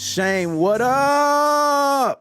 Shane, what up?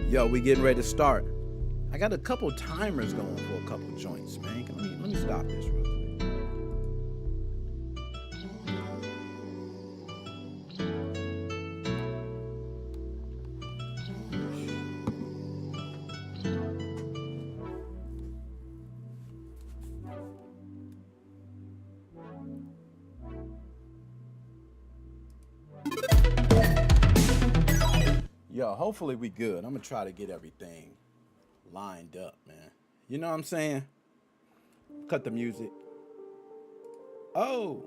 Yo, we getting ready to start. I got a couple timers going for a couple joints, man. Let me stop this real quick. Yo, hopefully we good. I'm gonna try to get everything lined up, man. You know what I'm saying? Cut the music. Oh,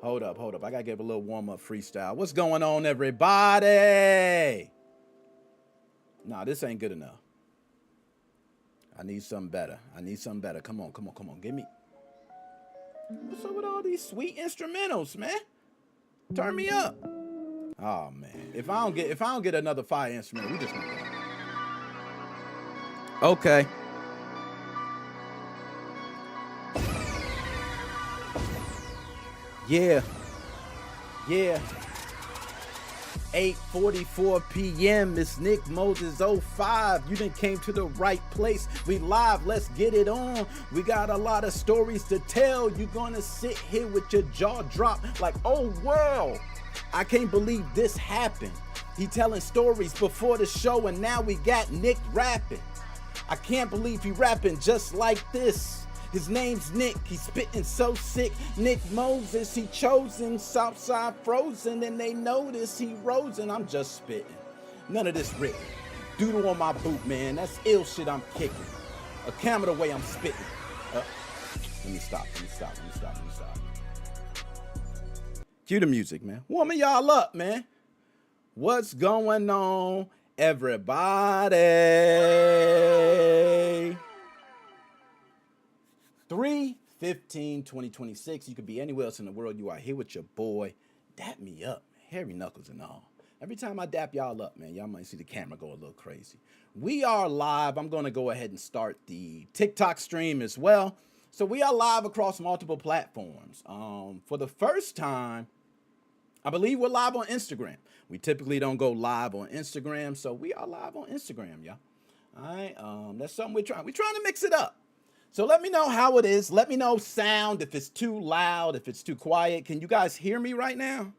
hold up. I gotta give a little warm-up freestyle. What's going on, everybody? Nah, this ain't good enough. I need something better. Come on. Give me. What's up with all these sweet instrumentals, man? Turn me up. Oh man, if I don't get another fire instrument, we just gonna go. Okay. Yeah. 8:44 p.m. It's Nick Moses 05. You done came to the right place. We live. Let's get it on. We got a lot of stories to tell. You gonna sit here with your jaw dropped like, oh world. I can't believe this happened. He telling stories before the show and now we got Nick rapping. I can't believe he rapping just like this. His name's Nick, he's spitting so sick. Nick Moses, he chosen, Southside frozen, and they notice he rosin'. I'm just spitting. None of this written. Doodle on my boot, man. That's ill shit I'm kicking. A camera the way I'm spitting. Let me stop. Cue the music, man. Warming y'all up, man. What's going on, everybody? 3/15/2026. You could be anywhere else in the world. You are here with your boy. Dap me up, hairy knuckles and all. Every time I dap y'all up, man, y'all might see the camera go a little crazy. We are live. I'm going to go ahead and start the TikTok stream as well. So we are live across multiple platforms. For the first time, I believe we're live on Instagram. We typically don't go live on Instagram, so we are live on Instagram, y'all. All right, that's something we're trying to mix it up. So let me know how it is. Let me know sound, if it's too loud, if it's too quiet. Can you guys hear me right now?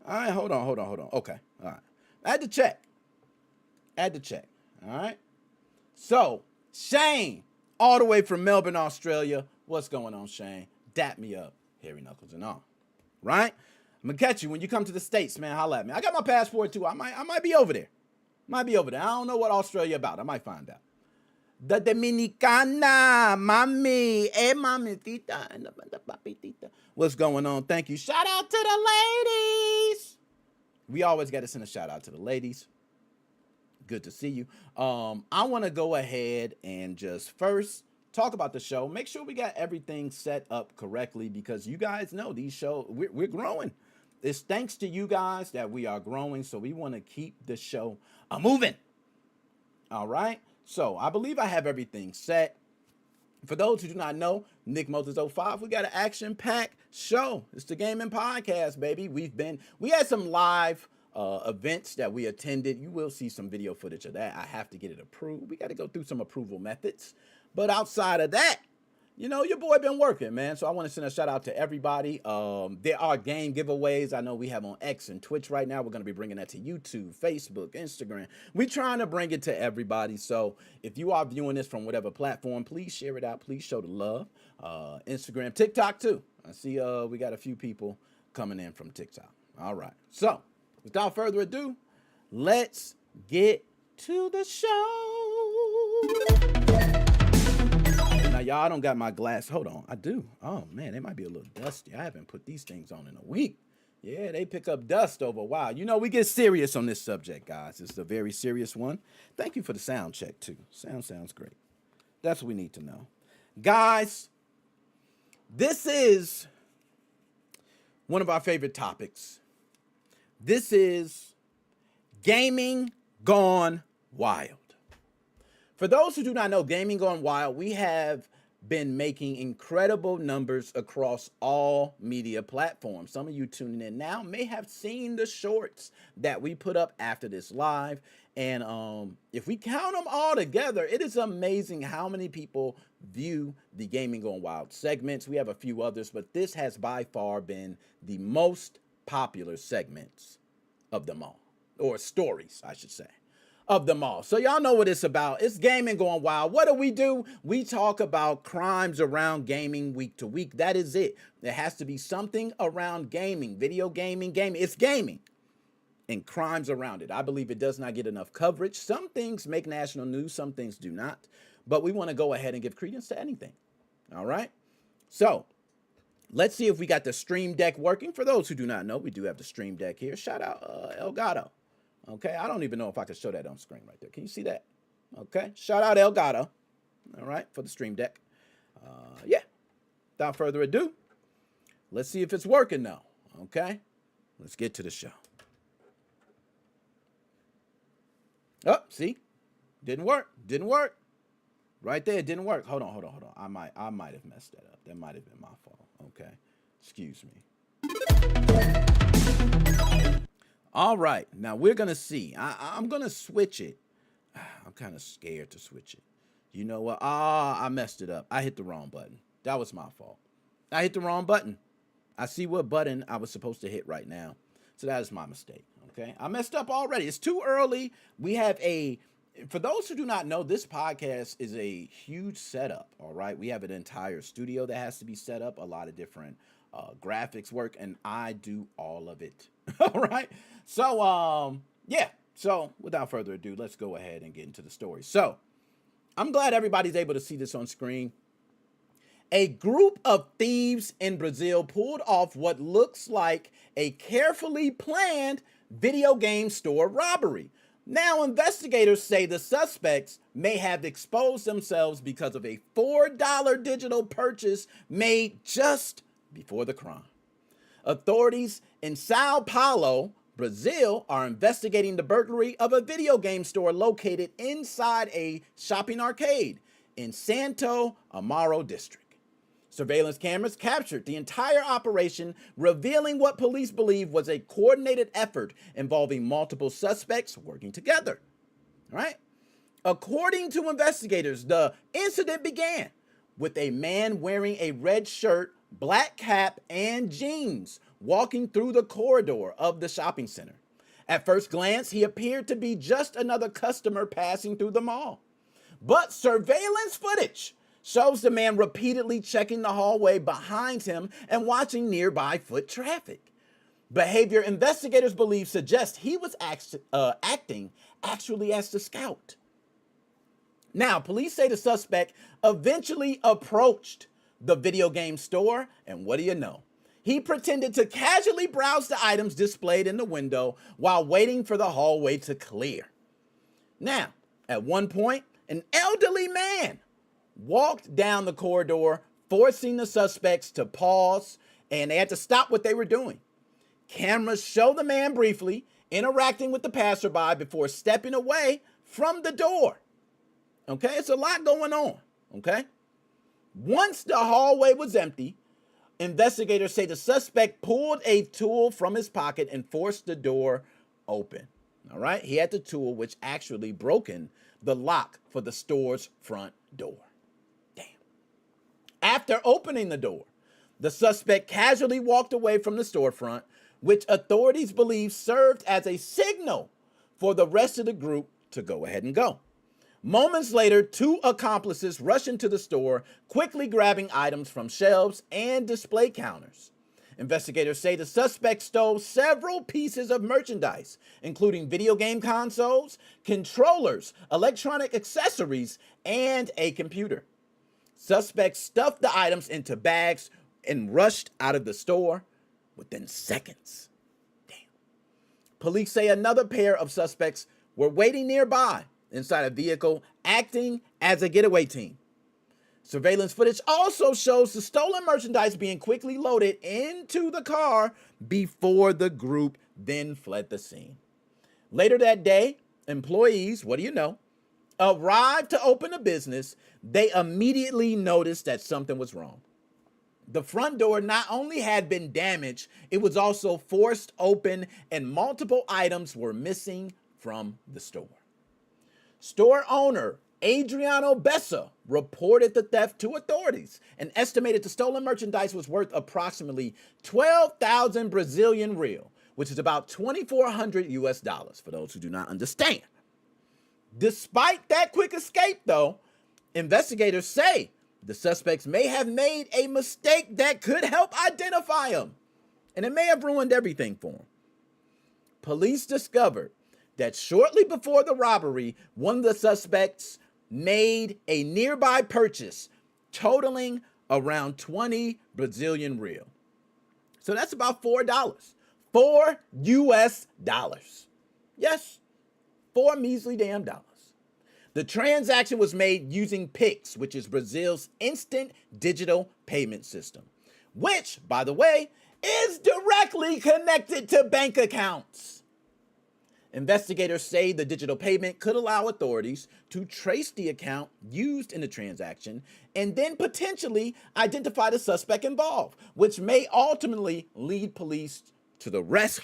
All right, hold on. Okay, all right. I had to check. All right. So Shane, all the way from Melbourne, Australia. What's going on, Shane? Dap me up, hairy knuckles and all. Right? I'm gonna catch you when you come to the States, man. Holla at me. I got my passport too. I might be over there. Might be over there. I don't know what Australia about. I might find out. The Dominicana, mami, mamitita, and the papitita. What's going on? Thank you. Shout out to the ladies. We always got to send a shout out to the ladies. Good to see you. I want to go ahead and just first talk about the show. Make sure we got everything set up correctly because you guys know these shows, we're growing. It's thanks to you guys that we are growing, so we want to keep the show moving. All right? So I believe I have everything set. For those who do not know, Nick Moses 05, we got an action-packed show. It's the Gaming Podcast, baby. We had some live events that we attended. You will see some video footage of that. I have to get it approved. We got to go through some approval methods. But outside of that, you know, your boy been working, man. So I want to send a shout out to everybody. There are game giveaways. I know we have on X and Twitch right now. We're going to be bringing that to YouTube, Facebook, Instagram. We're trying to bring it to everybody. So if you are viewing this from whatever platform, please share it out. Please show the love. Instagram, TikTok too. I see we got a few people coming in from TikTok. All right. So without further ado, let's get to the show. Now, y'all, I don't got my glass. Hold on. I do. Oh, man, they might be a little dusty. I haven't put these things on in a week. Yeah, they pick up dust over a while. You know, we get serious on this subject, guys. It's a very serious one. Thank you for the sound check, too. Sounds great. That's what we need to know. Guys, this is one of our favorite topics. This is gaming gone wild. For those who do not know, Gaming Gone Wild, we have been making incredible numbers across all media platforms. Some of you tuning in now may have seen the shorts that we put up after this live. And if we count them all together, it is amazing how many people view the Gaming Gone Wild segments. We have a few others, but this has by far been the most popular segments of them all, or stories, I should say, of them all. So y'all know what it's about. It's Gaming Gone Wild. What do? We talk about crimes around gaming week to week. That is it. There has to be something around gaming, video gaming. It's gaming and crimes around it. I believe it does not get enough coverage. Some things make national news, some things do not. But we want to go ahead and give credence to anything. All right? So let's see if we got the Stream Deck working. For those who do not know, we do have the Stream Deck here. Shout out Elgato. Okay, I don't even know if I can show that on screen right there. Can you see that? Okay, shout out Elgato, all right, for the Stream Deck. Yeah, without further ado, let's see if it's working now, okay? Let's get to the show. Oh, see? Didn't work. Right there, it didn't work. Hold on. I might have messed that up. That might have been my fault, okay? Excuse me. All right, now we're going to see. I'm going to switch it. I'm kind of scared to switch it. You know what? I messed it up. I hit the wrong button. That was my fault. I hit the wrong button. I see what button I was supposed to hit right now. So that is my mistake, okay? I messed up already. It's too early. We have for those who do not know, this podcast is a huge setup, all right? We have an entire studio that has to be set up, a lot of different graphics work, and I do all of it. All right. So, yeah. So without further ado, let's go ahead and get into the story. So I'm glad everybody's able to see this on screen. A group of thieves in Brazil pulled off what looks like a carefully planned video game store robbery. Now, investigators say the suspects may have exposed themselves because of a $4 digital purchase made just before the crime. Authorities in Sao Paulo, Brazil, are investigating the burglary of a video game store located inside a shopping arcade in Santo Amaro district. Surveillance cameras captured the entire operation, revealing what police believe was a coordinated effort involving multiple suspects working together. All right? According to investigators, the incident began with a man wearing a red shirt, black cap, and jeans walking through the corridor of the shopping center. At first glance, he appeared to be just another customer passing through the mall. But surveillance footage shows the man repeatedly checking the hallway behind him and watching nearby foot traffic. Behavior investigators believe suggests he was acting actually as the scout. Now, police say the suspect eventually approached the video game store, and what do you know? He pretended to casually browse the items displayed in the window while waiting for the hallway to clear. Now, at one point, an elderly man walked down the corridor, forcing the suspects to pause, and they had to stop what they were doing. Cameras show the man briefly interacting with the passerby before stepping away from the door. Okay, it's a lot going on. Okay. Once the hallway was empty, investigators say the suspect pulled a tool from his pocket and forced the door open. All right, he had the tool which actually broken the lock for the store's front door. Damn. After opening the door, the suspect casually walked away from the storefront, which authorities believe served as a signal for the rest of the group to go ahead and go. Moments later, two accomplices rush into the store, quickly grabbing items from shelves and display counters. Investigators say the suspect stole several pieces of merchandise, including video game consoles, controllers, electronic accessories, and a computer. Suspects stuffed the items into bags and rushed out of the store within seconds. Damn. Police say another pair of suspects were waiting nearby inside a vehicle, acting as a getaway team. Surveillance footage also shows the stolen merchandise being quickly loaded into the car before the group then fled the scene. Later that day, employees, what do you know, arrived to open a business. They immediately noticed that something was wrong. The front door not only had been damaged, it was also forced open and multiple items were missing from the store. Store owner Adriano Bessa reported the theft to authorities and estimated the stolen merchandise was worth approximately 12,000 Brazilian real, which is about 2,400 US dollars for those who do not understand. Despite that quick escape, though, investigators say the suspects may have made a mistake that could help identify him, and it may have ruined everything for him. Police discovered that shortly before the robbery, one of the suspects made a nearby purchase totaling around 20 Brazilian real. So that's about $4. 4 US dollars. Yes, 4 measly damn dollars. The transaction was made using Pix, which is Brazil's instant digital payment system, which, by the way, is directly connected to bank accounts. Investigators say the digital payment could allow authorities to trace the account used in the transaction and then potentially identify the suspect involved, which may ultimately lead police to the rest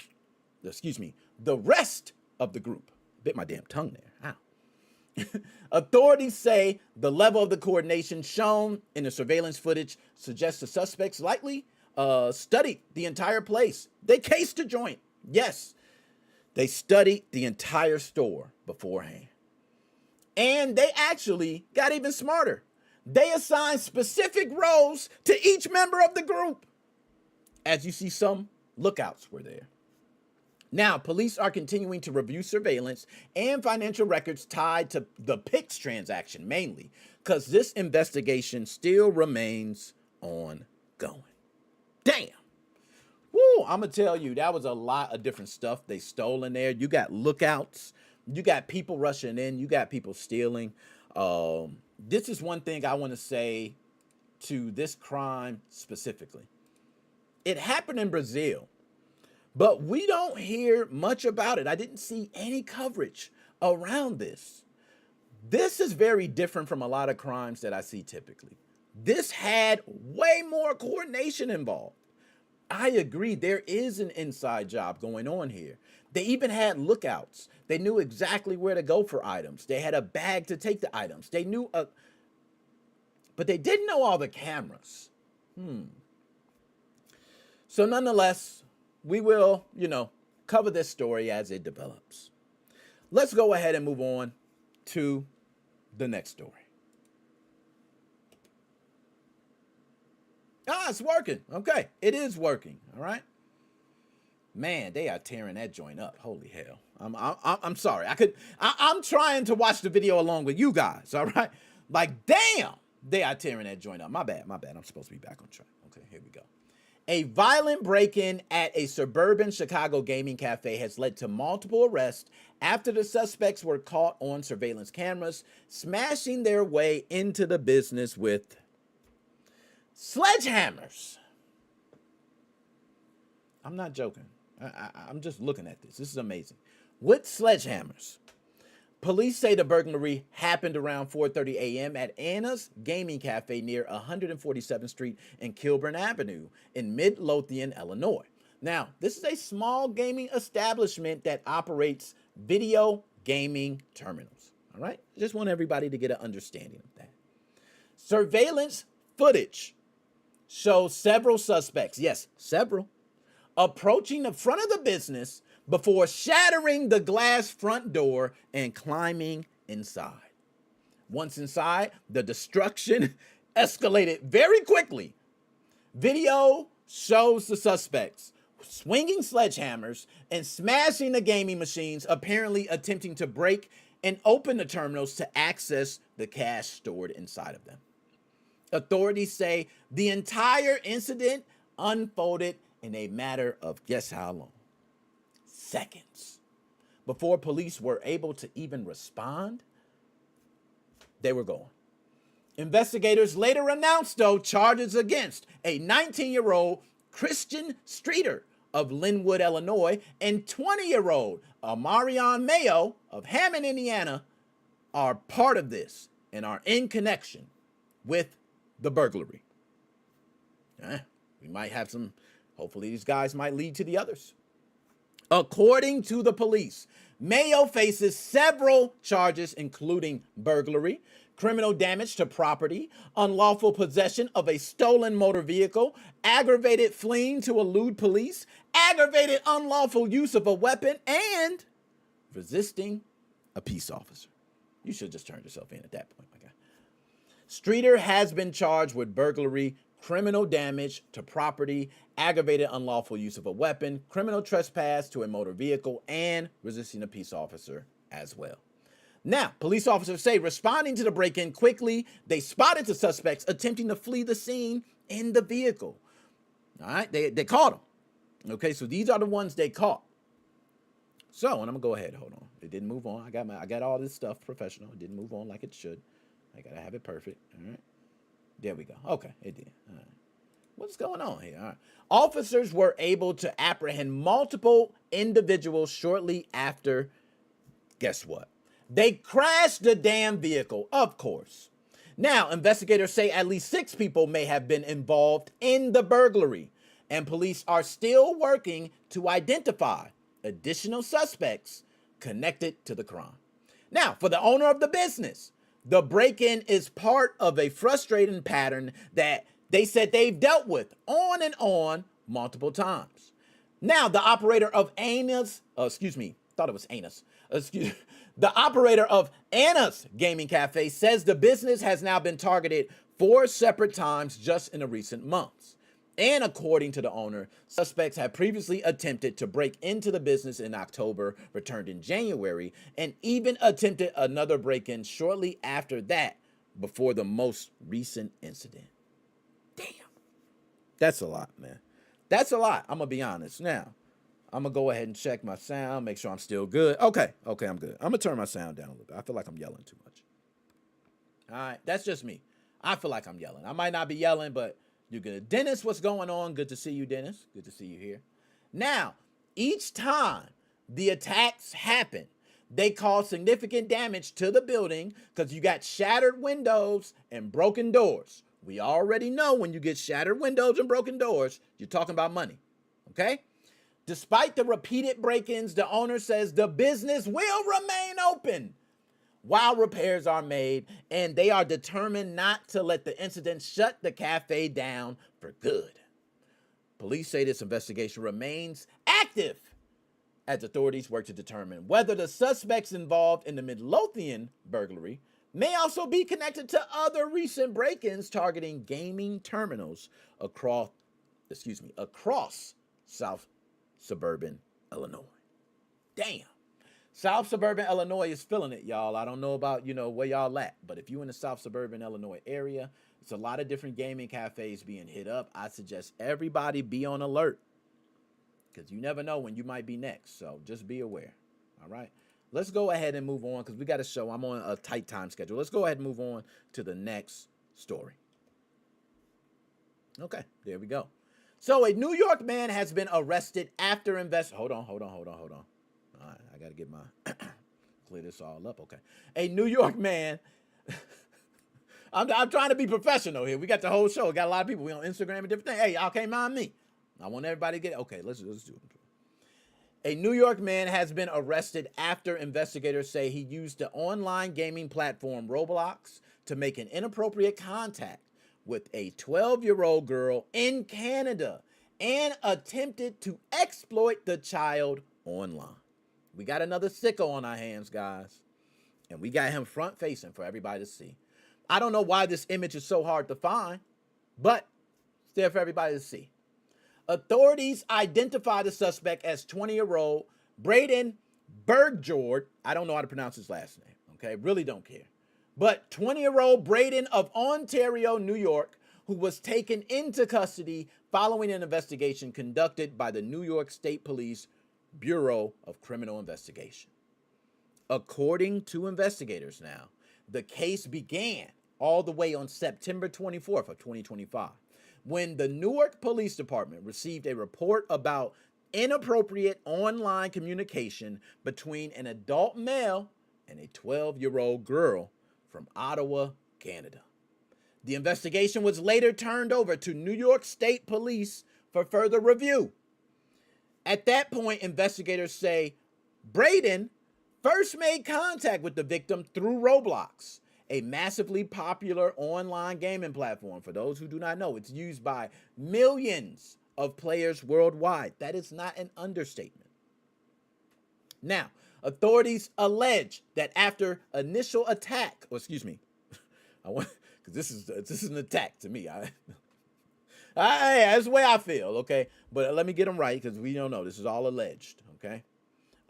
of the group. Bit my damn tongue there. Ow. Authorities say the level of the coordination shown in the surveillance footage suggests the suspects likely studied the entire place. They cased the joint. Yes. They studied the entire store beforehand. And they actually got even smarter. They assigned specific roles to each member of the group. As you see, some lookouts were there. Now, police are continuing to review surveillance and financial records tied to the Pix transaction mainly, because this investigation still remains ongoing. Damn. Woo, I'm going to tell you, that was a lot of different stuff they stole in there. You got lookouts. You got people rushing in. You got people stealing. This is one thing I want to say to this crime specifically. It happened in Brazil, but we don't hear much about it. I didn't see any coverage around this. This is very different from a lot of crimes that I see typically. This had way more coordination involved. I agree, there is an inside job going on here. They even had lookouts. They knew exactly where to go for items. They had a bag to take the items. They knew, but they didn't know all the cameras. So nonetheless, we will, cover this story as it develops. Let's go ahead and move on to the next story. Ah, it's working. Okay, it is working. All right. Man, they are tearing that joint up. Holy hell. I'm sorry. I'm trying to watch the video along with you guys, all right? Like, damn, they are tearing that joint up. My bad. I'm supposed to be back on track. Okay, here we go. A violent break-in at a suburban Chicago gaming cafe has led to multiple arrests after the suspects were caught on surveillance cameras smashing their way into the business with sledgehammers. I'm not joking. I'm just looking at this. This is amazing. With sledgehammers. Police say the burglary happened around 4:30 a.m. at Anna's Gaming Cafe near 147th Street and Kilburn Avenue in Midlothian, Illinois. Now, this is a small gaming establishment that operates video gaming terminals. All right? Just want everybody to get an understanding of that. Surveillance footage shows several suspects, yes, several, approaching the front of the business before shattering the glass front door and climbing inside. Once inside, the destruction escalated very quickly. Video shows the suspects swinging sledgehammers and smashing the gaming machines, apparently attempting to break and open the terminals to access the cash stored inside of them. Authorities say the entire incident unfolded in a matter of guess how long? Seconds. Before police were able to even respond, they were gone. Investigators later announced, though, charges against a 19-year-old Christian Streeter of Linwood, Illinois, and 20-year-old Amarion Mayo of Hammond, Indiana, are part of this and are in connection with the burglary. We might have some. Hopefully these guys might lead to the others. According to the police, Mayo faces several charges, including burglary, criminal damage to property, unlawful possession of a stolen motor vehicle, aggravated fleeing to elude police, aggravated unlawful use of a weapon, and resisting a peace officer. You should have just turned yourself in at that point, my guy. Streeter has been charged with burglary, criminal damage to property, aggravated unlawful use of a weapon, criminal trespass to a motor vehicle, and resisting a peace officer as well. Now, police officers say responding to the break-in quickly, they spotted the suspects attempting to flee the scene in the vehicle. All right, they caught them. Okay, so these are the ones they caught. So, and I'm gonna go ahead. Hold on, it didn't move on. I got all this stuff professional. It didn't move on like it should. I gotta have it perfect. All right. There we go. Okay, it did. All right. What's going on here? All right. Officers were able to apprehend multiple individuals shortly after, guess what? They crashed the damn vehicle, of course. Now, investigators say at least 6 people may have been involved in the burglary, and police are still working to identify additional suspects connected to the crime. Now, for the owner of the business, the break-in is part of a frustrating pattern that they said they've dealt with on and on multiple times. Now, the operator of Anna's Gaming Cafe says the business has now been targeted 4 separate times just in the recent months. And according to the owner, suspects had previously attempted to break into the business in October, returned in January, and even attempted another break-in shortly after that before the most recent incident. Damn. That's a lot, man. That's a lot. I'm going to be honest. Now, I'm going to go ahead and check my sound, make sure I'm still good. Okay, I'm good. I'm going to turn my sound down a little bit. I feel like I'm yelling too much. All right, that's just me. I feel like I'm yelling. I might not be yelling, but you're good. Dennis, what's going on? Good to see you, Dennis. Good to see you here. Now, each time the attacks happen, they cause significant damage to the building because you got shattered windows and broken doors. We already know when you get shattered windows and broken doors, you're talking about money, okay? Despite the repeated break-ins, the owner says the business will remain open while repairs are made, and they are determined not to let the incident shut the cafe down for good. Police say this investigation remains active as authorities work to determine whether the suspects involved in the Midlothian burglary may also be connected to other recent break-ins targeting gaming terminals across South suburban Illinois. Damn. South suburban Illinois is feeling it, y'all. I don't know about, where y'all at, but if you in the South suburban Illinois area, it's a lot of different gaming cafes being hit up. I suggest everybody be on alert because you never know when you might be next. So just be aware. All right. Let's go ahead and move on because we got a show. I'm on a tight time schedule. Let's go ahead and move on to the next story. Okay, there we go. So a New York man has been arrested after Hold on. All right, I got to get my clear this all up. Okay. A New York man. I'm trying to be professional here. We got the whole show. We got a lot of people. We on Instagram and different things. Hey, y'all can't mind me. I want everybody to get it. Okay, let's do it. A New York man has been arrested after investigators say he used the online gaming platform Roblox to make an inappropriate contact with a 12-year-old girl in Canada and attempted to exploit the child online. We got another sicko on our hands, guys, and we got him front-facing for everybody to see. I don't know why this image is so hard to find, but it's there for everybody to see. Authorities identify the suspect as 20-year-old Braden Bergjord. I don't know how to pronounce his last name, okay? Really don't care. But 20-year-old Braden of Ontario, New York, who was taken into custody following an investigation conducted by the New York State Police Bureau of Criminal Investigation. According to investigators now, the case began all the way on September 24th of 2025, when the Newark Police Department received a report about inappropriate online communication between an adult male and a 12-year-old girl from Ottawa, Canada. The investigation was later turned over to New York State Police for further review. At that point, investigators say Braden first made contact with the victim through Roblox, a massively popular online gaming platform. For those who do not know, it's used by millions of players worldwide. That is not an understatement. Now, authorities allege that after initial attack, because this is an attack to me. That's the way I feel, okay? But let me get them right because we don't know. This is all alleged, okay?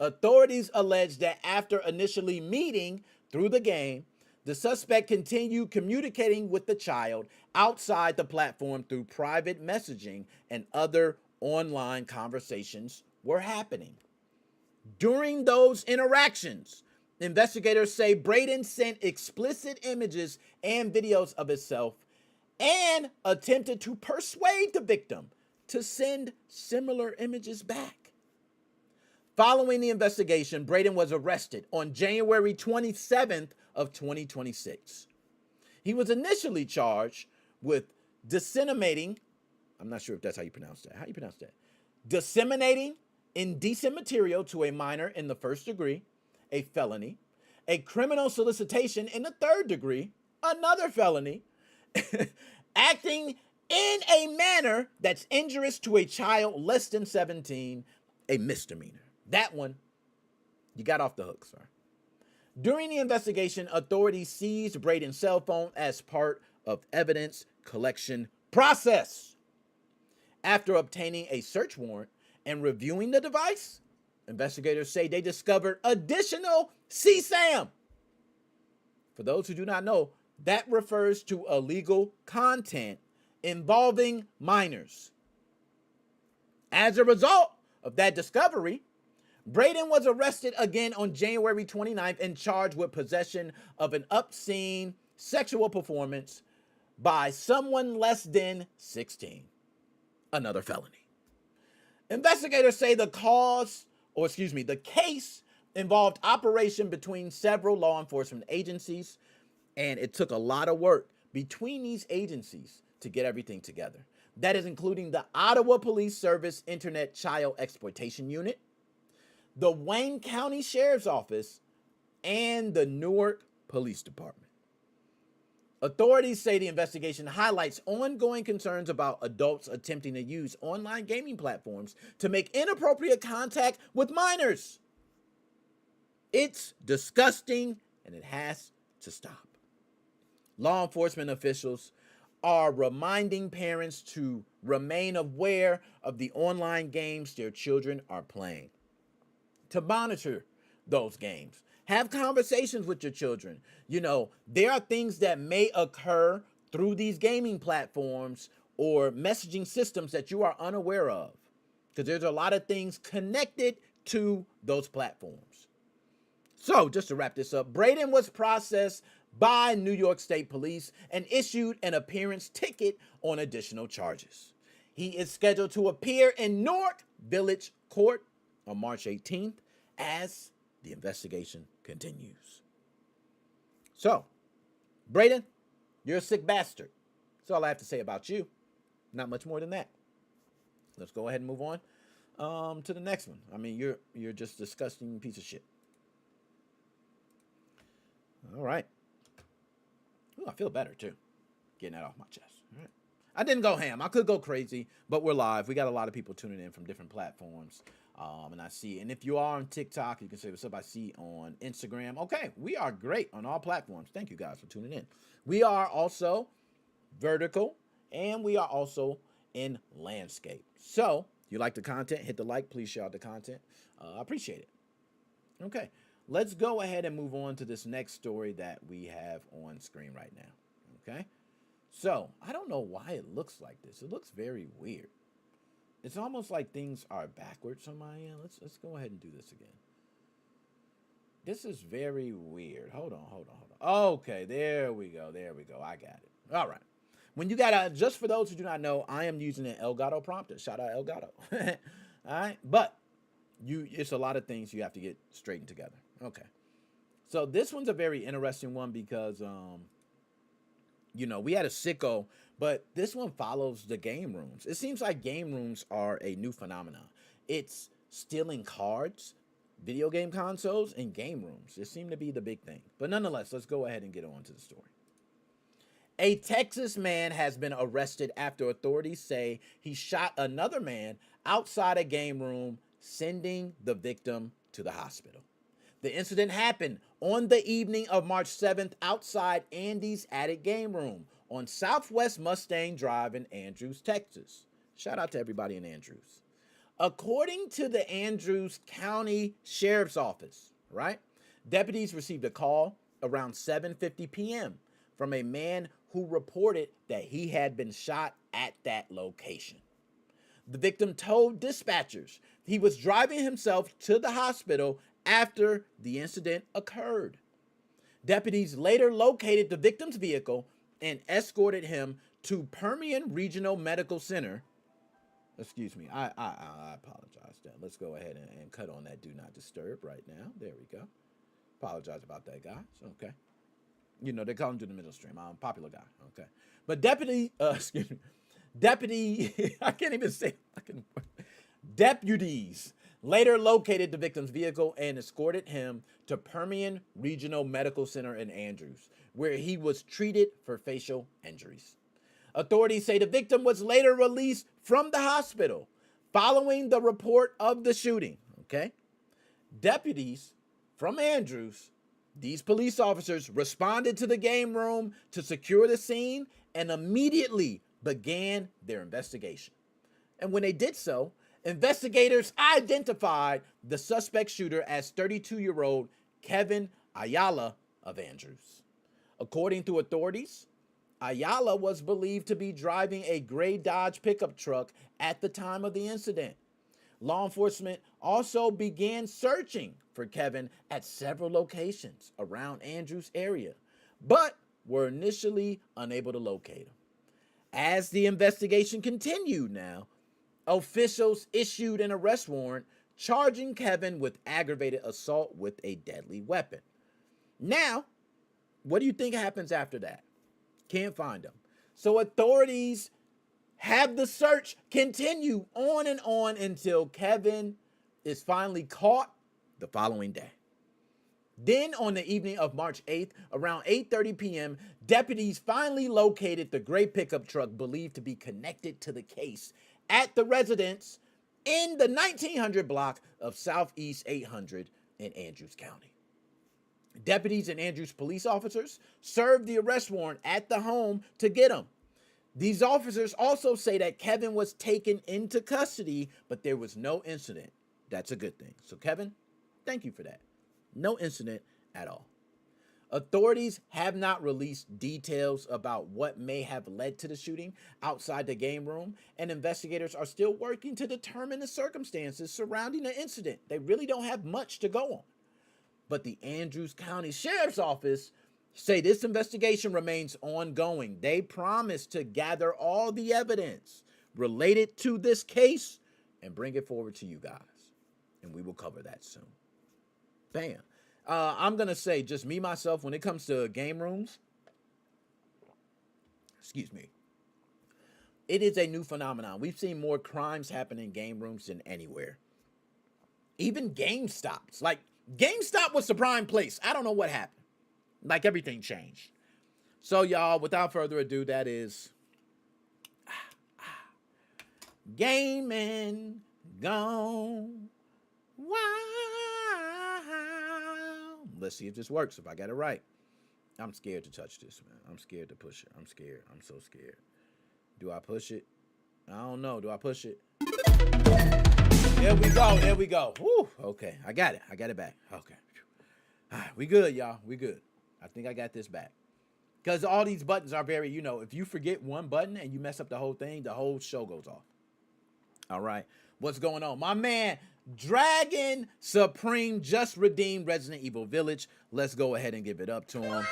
Authorities allege that after initially meeting through the game, the suspect continued communicating with the child outside the platform through private messaging, and other online conversations were happening. During those interactions, investigators say Braden sent explicit images and videos of himself and attempted to persuade the victim to send similar images back. Following the investigation, Braden was arrested on January 27th of 2026. He was initially charged with disseminating, I'm not sure if that's how you pronounce that. How do you pronounce that? Disseminating indecent material to a minor in the first degree, a felony, a criminal solicitation in the third degree, another felony, acting in a manner that's injurious to a child less than 17, a misdemeanor. That one, you got off the hook, sir. During the investigation, authorities seized Braden's cell phone as part of evidence collection process. After obtaining a search warrant and reviewing the device, investigators say they discovered additional CSAM. For those who do not know, that refers to illegal content involving minors. As a result of that discovery, Braden was arrested again on January 29th and charged with possession of an obscene sexual performance by someone less than 16. Another felony. Investigators say the case involved operation between several law enforcement agencies, and it took a lot of work between these agencies to get everything together. That is including the Ottawa Police Service Internet Child Exploitation Unit, the Wayne County Sheriff's Office, and the Newark Police Department. Authorities say the investigation highlights ongoing concerns about adults attempting to use online gaming platforms to make inappropriate contact with minors. It's disgusting, and it has to stop. Law enforcement officials are reminding parents to remain aware of the online games their children are playing, to monitor those games. Have conversations with your children. You know, there are things that may occur through these gaming platforms or messaging systems that you are unaware of, because there's a lot of things connected to those platforms. So, just to wrap this up, Braden was processed by New York State Police and issued an appearance ticket on additional charges. He is scheduled to appear in Newark Village Court on March 18th as the investigation continues. So, Braden, you're a sick bastard. That's all I have to say about you. Not much more than that. Let's go ahead and move on to the next one. I mean, you're just a disgusting piece of shit. All right. Ooh, I feel better too. Getting that off my chest. All right. I didn't go ham. I could go crazy, but we're live. We got a lot of people tuning in from different platforms. And I see, and if you are on TikTok, you can say what's up. I see on Instagram. Okay, we are great on all platforms. Thank you guys for tuning in. We are also vertical, and we are also in landscape. So, if you like the content, hit the like. Please share out the content. I appreciate it. Okay, let's go ahead and move on to this next story that we have on screen right now. Okay, so I don't know why it looks like this. It looks very weird. It's almost like things are backwards on my end. Let's go ahead and do this again. This is very weird. Hold on. Okay, there we go. I got it. All right. When you got just for those who do not know, I am using an Elgato prompter. Shout out Elgato. All right, but it's a lot of things you have to get straightened together. Okay. So this one's a very interesting one because we had a sicko, but this one follows the game rooms. It seems like game rooms are a new phenomenon. It's stealing cards, video game consoles, and game rooms. It seemed to be the big thing. But nonetheless, let's go ahead and get on to the story. A Texas man has been arrested after authorities say he shot another man outside a game room, sending the victim to the hospital. The incident happened on the evening of March 7th outside Andy's Attic Game Room on Southwest Mustang Drive in Andrews, Texas. Shout out to everybody in Andrews. According to the Andrews County Sheriff's Office, right? Deputies received a call around 7:50 p.m. from a man who reported that he had been shot at that location. The victim told dispatchers he was driving himself to the hospital after the incident occurred. Deputies later located the victim's vehicle and escorted him to Permian Regional Medical Center. Excuse me, I apologize. Let's go ahead and cut on that do not disturb right now. There we go. Apologize about that, guys. Okay. They call him to the middle stream. I'm a popular guy. Okay. But deputies later located the victim's vehicle and escorted him to Permian Regional Medical Center in Andrews, where he was treated for facial injuries. Authorities say the victim was later released from the hospital following the report of the shooting. Okay. Deputies from Andrews, these police officers, responded to the game room to secure the scene and immediately began their investigation. And when they did so, investigators identified the suspect shooter as 32-year-old Kevin Ayala of Andrews. According to authorities, Ayala was believed to be driving a gray Dodge pickup truck at the time of the incident. Law enforcement also began searching for Kevin at several locations around Andrews area, but were initially unable to locate him. As the investigation continued now, officials issued an arrest warrant charging Kevin with aggravated assault with a deadly weapon. Now, what do you think happens after that? Can't find him. So authorities have the search continue on and on until Kevin is finally caught the following day. Then on the evening of March 8th, around 8:30 p.m., deputies finally located the gray pickup truck believed to be connected to the case at the residence in the 1900 block of Southeast 800 in Andrews County. Deputies and Andrews police officers served the arrest warrant at the home to get him. These officers also say that Kevin was taken into custody, but there was no incident. That's a good thing. So, Kevin, thank you for that. No incident at all. Authorities have not released details about what may have led to the shooting outside the game room, and investigators are still working to determine the circumstances surrounding the incident. They really don't have much to go on. But the Andrews County Sheriff's Office say this investigation remains ongoing. They promise to gather all the evidence related to this case and bring it forward to you guys. And we will cover that soon. Bam. I'm going to say just me, myself, when it comes to game rooms, excuse me, it is a new phenomenon. We've seen more crimes happen in game rooms than anywhere. Even GameStops. Like, GameStop was the prime place. I don't know what happened. Like, everything changed. So, y'all, without further ado, that is gaming gone wild. Let's see if this works, if I got it right. I'm scared to touch this, man. I'm scared to push it. I'm scared. I'm so scared. Do I push it? I don't know. Do I push it? There we go. There we go. Woo. Okay. I got it. I got it back. Okay. All right. We good, y'all. We good. I think I got this back. Because all these buttons are very, if you forget one button and you mess up the whole thing, the whole show goes off. All right. What's going on? My man, Dragon Supreme just redeemed Resident Evil Village. Let's go ahead and give it up to him.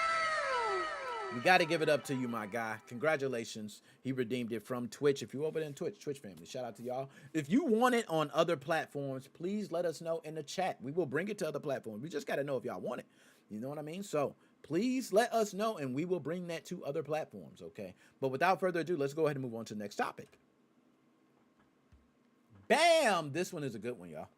We got to give it up to you, my guy. Congratulations. He redeemed it from Twitch. If you're over there in Twitch family, shout out to y'all. If you want it on other platforms, please let us know in the chat. We will bring it to other platforms. We just got to know if y'all want it. You know what I mean? So please let us know, and we will bring that to other platforms, okay? But without further ado, let's go ahead and move on to the next topic. Bam! This one is a good one, y'all.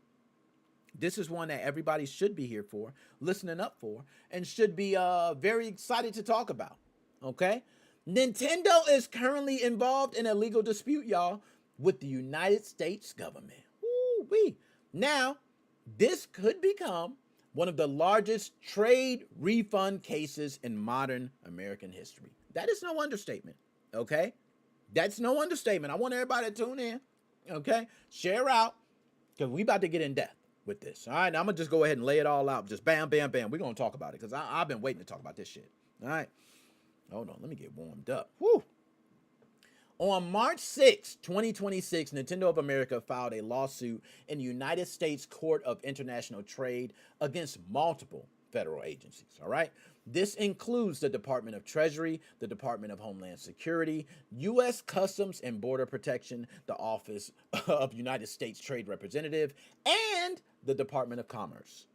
This is one that everybody should be here for, listening up for, and should be very excited to talk about, okay? Nintendo is currently involved in a legal dispute, y'all, with the United States government. Woo-wee. Now, this could become one of the largest trade refund cases in modern American history. That is no understatement, okay? That's no understatement. I want everybody to tune in, okay? Share out, because we about to get in depth with this. All right, now I'm going to just go ahead and lay it all out. Just bam, bam, bam. We're going to talk about it, because I've been waiting to talk about this shit. All right. Hold on. Let me get warmed up. Woo. On March 6, 2026, Nintendo of America filed a lawsuit in the United States Court of International Trade against multiple federal agencies, all right? This includes the Department of Treasury, the Department of Homeland Security, U.S. Customs and Border Protection, the Office of United States Trade Representative, and the Department of Commerce.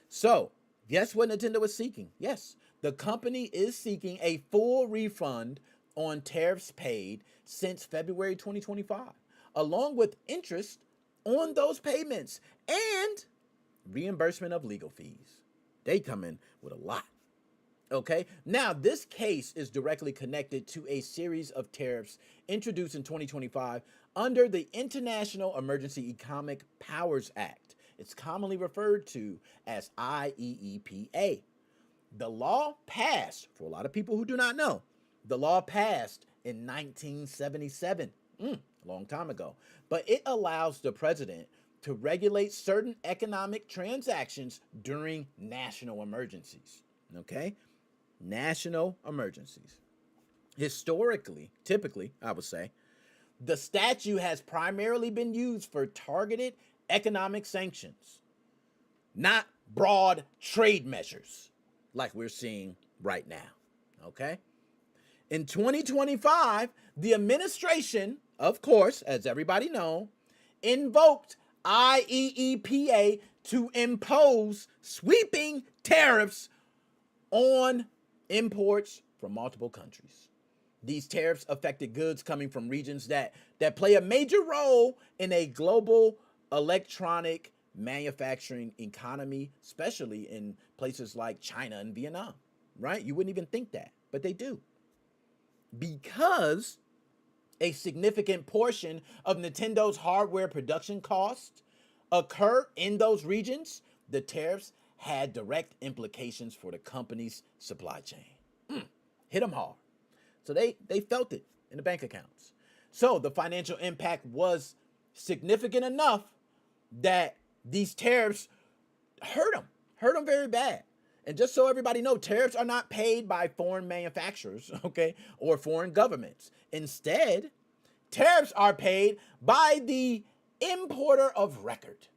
So, guess what Nintendo is seeking? Yes, the company is seeking a full refund on tariffs paid since February 2025, along with interest on those payments and reimbursement of legal fees. They come in with a lot. Okay, now this case is directly connected to a series of tariffs introduced in 2025 under the International Emergency Economic Powers Act. It's commonly referred to as IEEPA. The law passed, for a lot of people who do not know, the law passed in 1977, a long time ago, but it allows the president to regulate certain economic transactions during national emergencies, okay? National emergencies. Historically, typically, I would say, the statute has primarily been used for targeted economic sanctions, not broad trade measures like we're seeing right now, okay? In 2025, the administration, of course, as everybody knows, invoked IEEPA to impose sweeping tariffs on imports from multiple countries. These tariffs affected goods coming from regions that play a major role in a global electronic manufacturing economy, especially in places like China and Vietnam, right? You wouldn't even think that, but they do. Because a significant portion of Nintendo's hardware production costs occur in those regions, the tariffs had direct implications for the company's supply chain. Hit them hard. So they felt it. in the bank accounts. So the financial impact was significant enough that these tariffs hurt them very bad. And just so everybody know, tariffs are not paid by foreign manufacturers, okay, or foreign governments. Instead, tariffs are paid by the importer of record,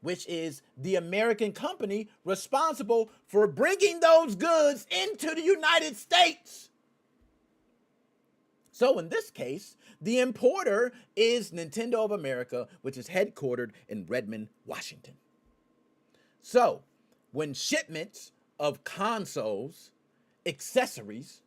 which is the American company responsible for bringing those goods into the United States. So in this case, the importer is Nintendo of America, which is headquartered in Redmond, Washington. So when shipments of consoles, accessories,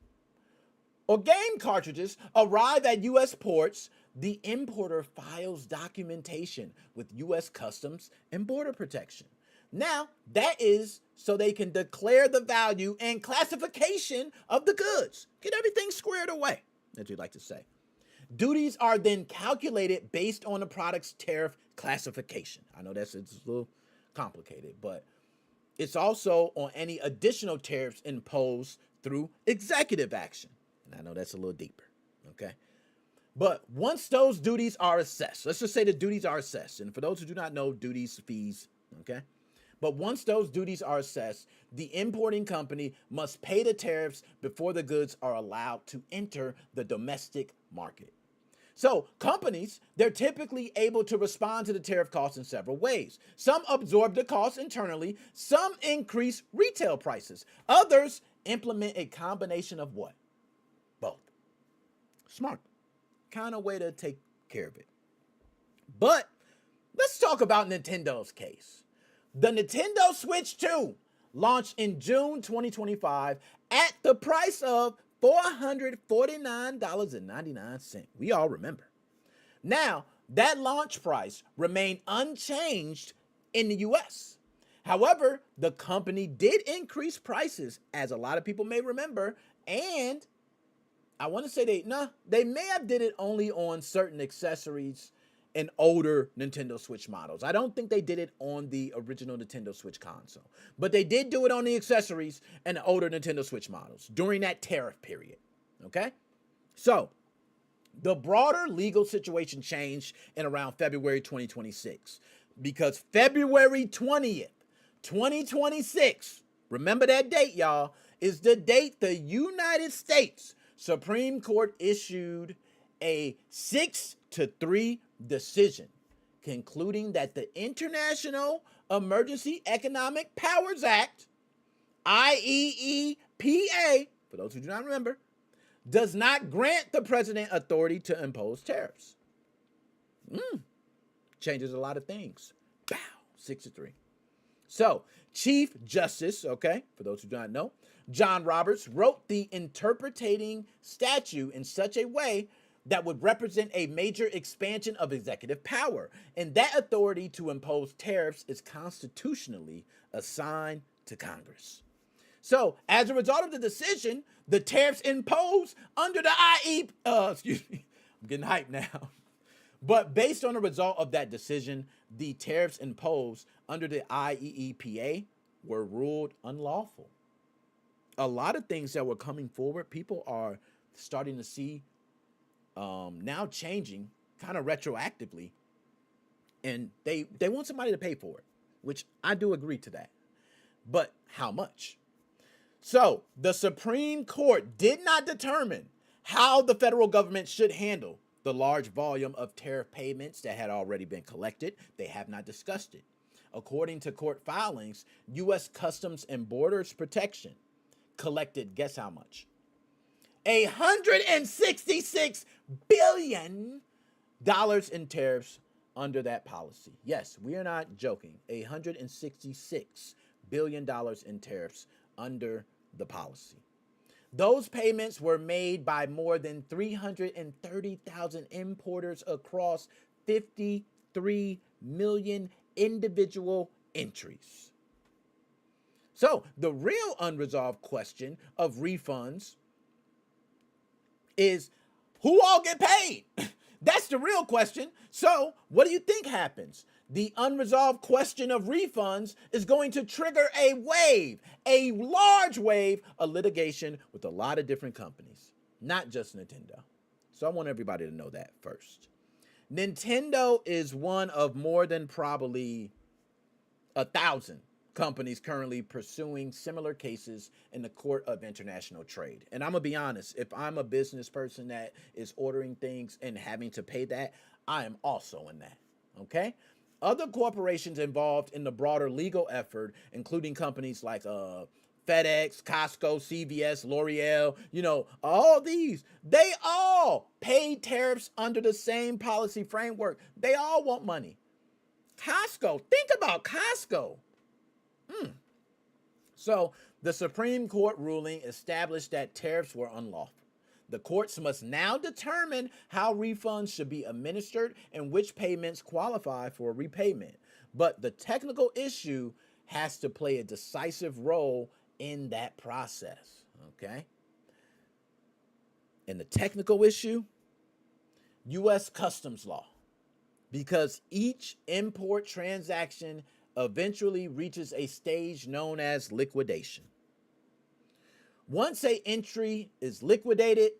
or game cartridges arrive at U.S. ports, the importer files documentation with U.S. Customs and Border Protection. Now, that is so they can declare the value and classification of the goods. Get everything squared away, as you'd like to say. Duties are then calculated based on the product's tariff classification. I know it's a little complicated, but it's also on any additional tariffs imposed through executive action. And I know that's a little deeper, okay? But once those duties are assessed, let's just say the duties are assessed. And for those who do not know, duties, fees, okay? But once those duties are assessed, the importing company must pay the tariffs before the goods are allowed to enter the domestic market. So companies, they're typically able to respond to the tariff costs in several ways. Some absorb the costs internally, some increase retail prices. Others implement a combination of what? Both. Smart kind of way to take care of it. But let's talk about Nintendo's case. The Nintendo Switch 2 launched in June 2025 at the price of $449.99. We all remember. Now, that launch price remained unchanged in the US. However, the company did increase prices, as a lot of people may remember, and I want to say they may have did it only on certain accessories and older Nintendo Switch models. I don't think they did it on the original Nintendo Switch console, but they did do it on the accessories and the older Nintendo Switch models during that tariff period, okay? So the broader legal situation changed in around February 2026 because February 20th, 2026, remember that date, y'all, is the date the United States Supreme Court issued a 6-3 decision concluding that the International Emergency Economic Powers Act, IEEPA, for those who do not remember, does not grant the president authority to impose tariffs. Changes a lot of things. Bow, 6-3. So, Chief Justice, okay, for those who do not know, John Roberts wrote the interpreting statute in such a way that would represent a major expansion of executive power, and that authority to impose tariffs is constitutionally assigned to Congress. So, as a result of the decision, the tariffs imposed under the I'm getting hyped now. But based on the result of that decision, the tariffs imposed under the IEEPA were ruled unlawful. A lot of things that were coming forward, people are starting to see now changing kind of retroactively, and they want somebody to pay for it, which I do agree to that. But how much? So the Supreme Court did not determine how the federal government should handle the large volume of tariff payments that had already been collected. They have not discussed it. According to court filings, U.S. Customs and Borders Protection collected, guess how much? $166 billion in tariffs under that policy. Yes, we are not joking. $166 billion in tariffs under the policy. Those payments were made by more than 330,000 importers across 53 million individual entries. So the real unresolved question of refunds is who all get paid? That's the real question. So what do you think happens? The unresolved question of refunds is going to trigger a wave, a large wave of litigation with a lot of different companies, not just Nintendo. So I want everybody to know that first. Nintendo is one of more than probably 1,000 companies currently pursuing similar cases in the Court of International Trade. And I'm gonna be honest, if I'm a business person that is ordering things and having to pay that, I am also in that. Okay? Other corporations involved in the broader legal effort, including companies like FedEx, Costco, CVS, L'Oreal, all these, they all pay tariffs under the same policy framework. They all want money. Costco, think about Costco. So the Supreme Court ruling established that tariffs were unlawful. The courts must now determine how refunds should be administered and which payments qualify for repayment. But the technical issue has to play a decisive role in that process, okay? And the technical issue, U.S. customs law, because each import transaction eventually reaches a stage known as liquidation. Once an entry is liquidated,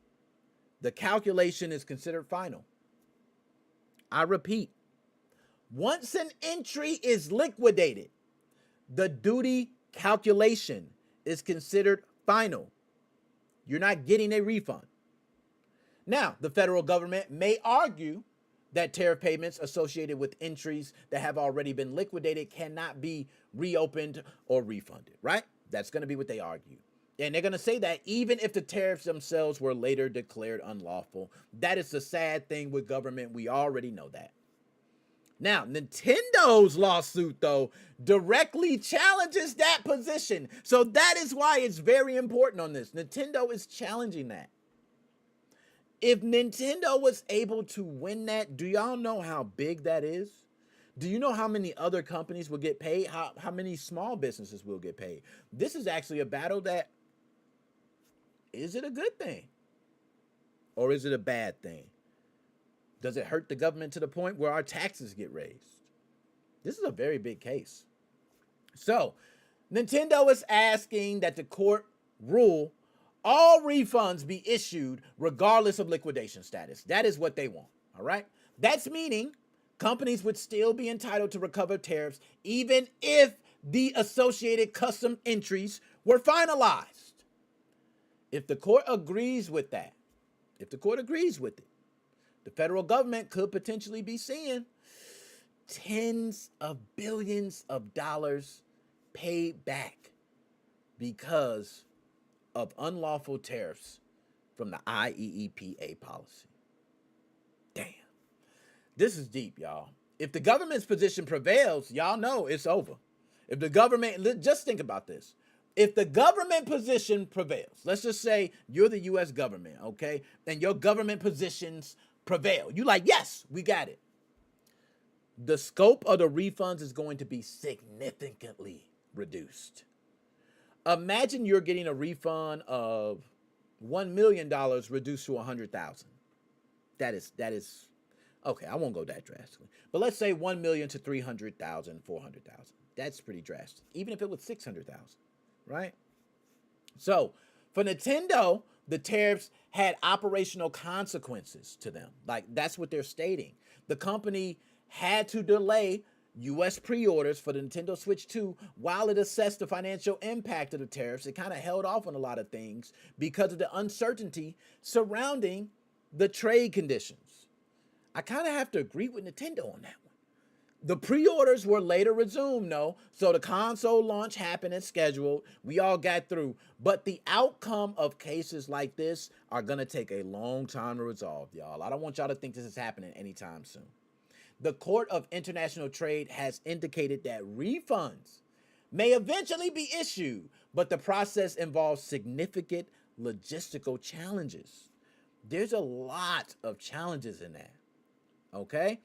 the calculation is considered final. I repeat, once an entry is liquidated, the duty calculation is considered final. You're not getting a refund. Now, the federal government may argue that tariff payments associated with entries that have already been liquidated cannot be reopened or refunded, right? That's going to be what they argue. And they're going to say that even if the tariffs themselves were later declared unlawful. That is the sad thing with government. We already know that. Now, Nintendo's lawsuit, though, directly challenges that position. So that is why it's very important on this. Nintendo is challenging that. If Nintendo was able to win that, do y'all know how big that is? Do you know how many other companies will get paid? How many small businesses will get paid? This is actually a battle that, is it a good thing? Or is it a bad thing? Does it hurt the government to the point where our taxes get raised? This is a very big case. So, Nintendo is asking that the court rule all refunds be issued regardless of liquidation status. That is what they want, all right? That's meaning companies would still be entitled to recover tariffs even if the associated custom entries were finalized. If the court agrees with that, the federal government could potentially be seeing tens of billions of dollars paid back because of unlawful tariffs from the IEEPA policy. Damn. This is deep, y'all. If the government's position prevails, y'all know it's over. If the government, just think about this. If the government position prevails, let's just say you're the U.S. government, okay? And your government positions prevail. You like, yes, we got it. The scope of the refunds is going to be significantly reduced. Imagine you're getting a refund of $1 million reduced to $100,000. That is okay. I won't go that drastically, but let's say 1 million to 300,000, 400,000. That's pretty drastic. Even if it was 600,000, right? So for Nintendo, the tariffs had operational consequences to them. Like that's what they're stating. The company had to delay U.S. pre-orders for the Nintendo Switch 2 while it assessed the financial impact of the tariffs. It kind of held off on a lot of things because of the uncertainty surrounding the trade conditions. I kind of have to agree with Nintendo on that one. The pre-orders were later resumed, though, so the console launch happened as scheduled. We all got through. But the outcome of cases like this are going to take a long time to resolve, y'all. I don't want y'all to think this is happening anytime soon. The Court of International Trade has indicated that refunds may eventually be issued, but the process involves significant logistical challenges. There's a lot of challenges in that, okay?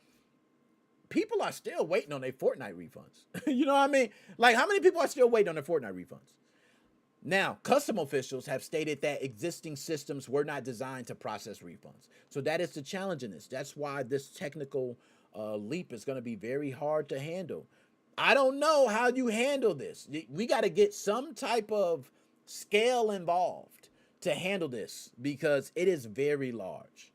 People are still waiting on their Fortnite refunds. You know what I mean? Like, how many people are still waiting on their Fortnite refunds? Now, custom officials have stated that existing systems were not designed to process refunds. So that is the challenge in this. That's why this technical leap is going to be very hard to handle. I don't know how you handle this. We got to get some type of scale involved to handle this because it is very large.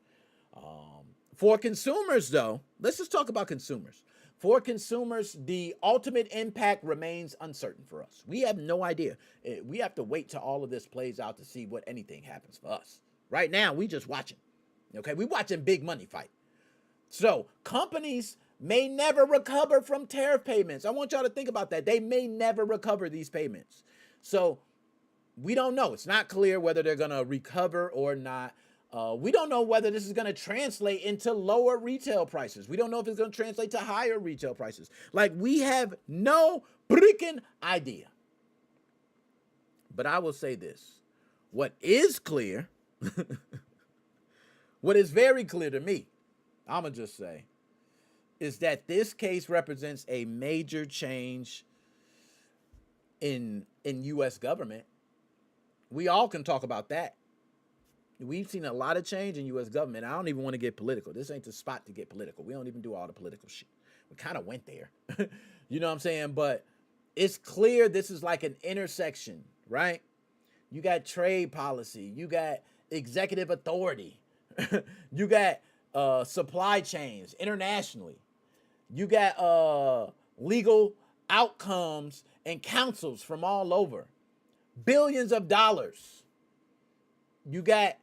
For consumers, though, let's just talk about consumers. For consumers, the ultimate impact remains uncertain for us. We have no idea. We have to wait till all of this plays out to see what anything happens for us. Right now, we just watching. Okay, we watching big money fight. So companies may never recover from tariff payments. I want y'all to think about that. They may never recover these payments. So we don't know. It's not clear whether they're going to recover or not. We don't know whether this is going to translate into lower retail prices. We don't know if it's going to translate to higher retail prices. Like, we have no freaking idea. But I will say this. What is clear, what is very clear to me, I'm going to just say, is that this case represents a major change in U.S. government. We all can talk about that. We've seen a lot of change in U.S. government. I don't even want to get political. This ain't the spot to get political. We don't even do all the political shit. We kind of went there. You know what I'm saying? But it's clear this is like an intersection, right? You got trade policy. You got executive authority. You got supply chains internationally. You got legal outcomes and councils from all over. Billions of dollars. You got...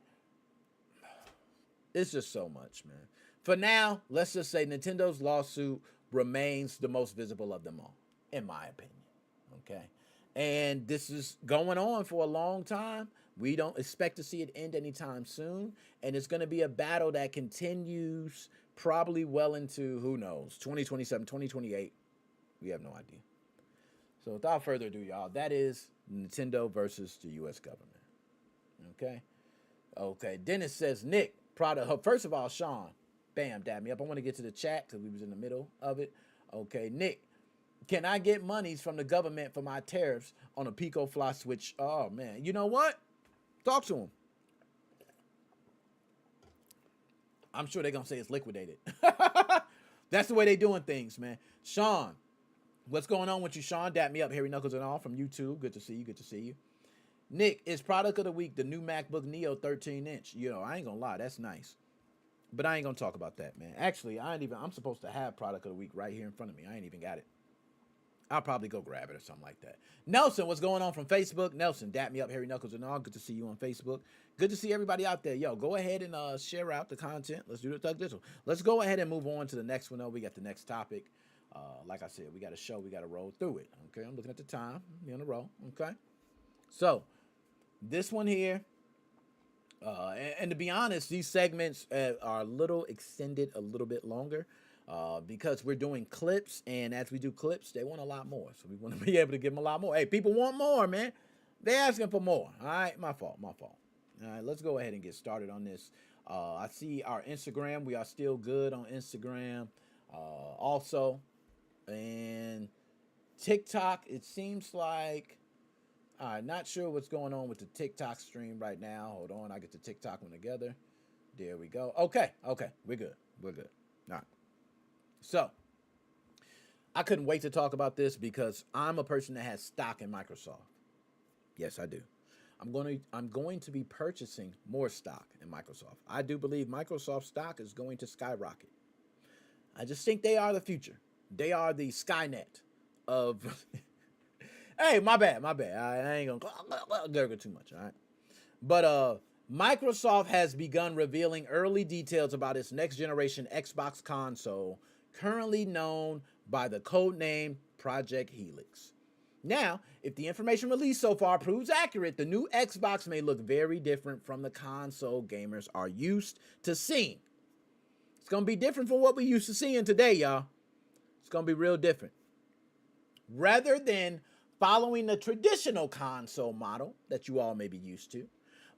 It's just so much, man. For now, let's just say Nintendo's lawsuit remains the most visible of them all, in my opinion. Okay? And this is going on for a long time. We don't expect to see it end anytime soon. And it's going to be a battle that continues probably well into, who knows, 2027, 2028. We have no idea. So without further ado, y'all, that is Nintendo versus the U.S. government. Okay? Okay. Dennis says, Nick, proud of her. First of all, Sean, bam, dab me up. I want to get to the chat because we was in the middle of it. Okay, Nick, can I get monies from the government for my tariffs on a Pico Fly Switch? Oh, man. You know what? Talk to him. I'm sure they're going to say it's liquidated. That's the way they doing things, man. Sean, what's going on with you, Sean? Dap me up, Harry Knuckles and all from YouTube. Good to see you. Good to see you. Nick, is product of the week the new MacBook Neo 13-inch? You know, I ain't gonna lie, that's nice. But I ain't gonna talk about that, man. Actually, I'm supposed to have product of the week right here in front of me. I ain't even got it. I'll probably go grab it or something like that. Nelson, what's going on from Facebook? Nelson, dap me up, Harry Knuckles and all. Good to see you on Facebook. Good to see everybody out there. Yo, go ahead and share out the content. Let's do the Thug Digital. Let's go ahead and move on to the next one, though. We got the next topic. Like I said, we got a show. We got to roll through it. Okay, I'm looking at the time. We're on the roll. Okay. So, this one here, and to be honest, these segments are a little extended, a little bit longer, because we're doing clips, and as we do clips, they want a lot more, so we want to be able to give them a lot more. Hey, people want more, man. They're asking for more. All right, my fault. All right, let's go ahead and get started on this. I see our Instagram. We are still good on Instagram, also, and TikTok. It seems like... All right, not sure what's going on with the TikTok stream right now. Hold on, I get the TikTok one together. There we go. Okay, we're good. All right. So, I couldn't wait to talk about this because I'm a person that has stock in Microsoft. Yes, I do. I'm going to be purchasing more stock in Microsoft. I do believe Microsoft stock is going to skyrocket. I just think they are the future. They are the Skynet of... Hey, my bad. I ain't gonna gurgle too much, all right? But Microsoft has begun revealing early details about its next generation Xbox console, currently known by the codename Project Helix. Now, if the information released so far proves accurate, the new Xbox may look very different from the console gamers are used to seeing. It's gonna be different from what we used to seeing today, y'all. It's gonna be real different. Rather than following the traditional console model that you all may be used to,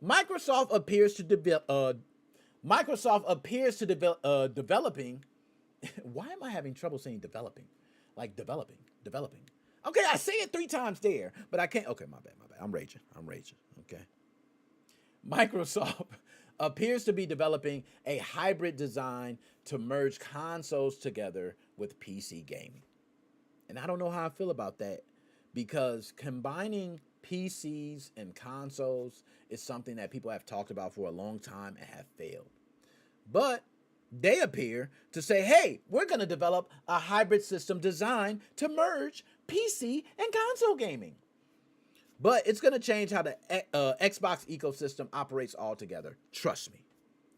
Microsoft appears to developing. Why am I having trouble saying developing? Like developing. Okay, I say it 3 times there, but I can't. Okay, my bad. I'm raging. Okay. Microsoft appears to be developing a hybrid design to merge consoles together with PC gaming. And I don't know how I feel about that, because combining PCs and consoles is something that people have talked about for a long time and have failed. But They appear to say, hey, we're going to develop a hybrid system designed to merge PC and console gaming. But it's going to change how the Xbox ecosystem operates altogether. Trust me.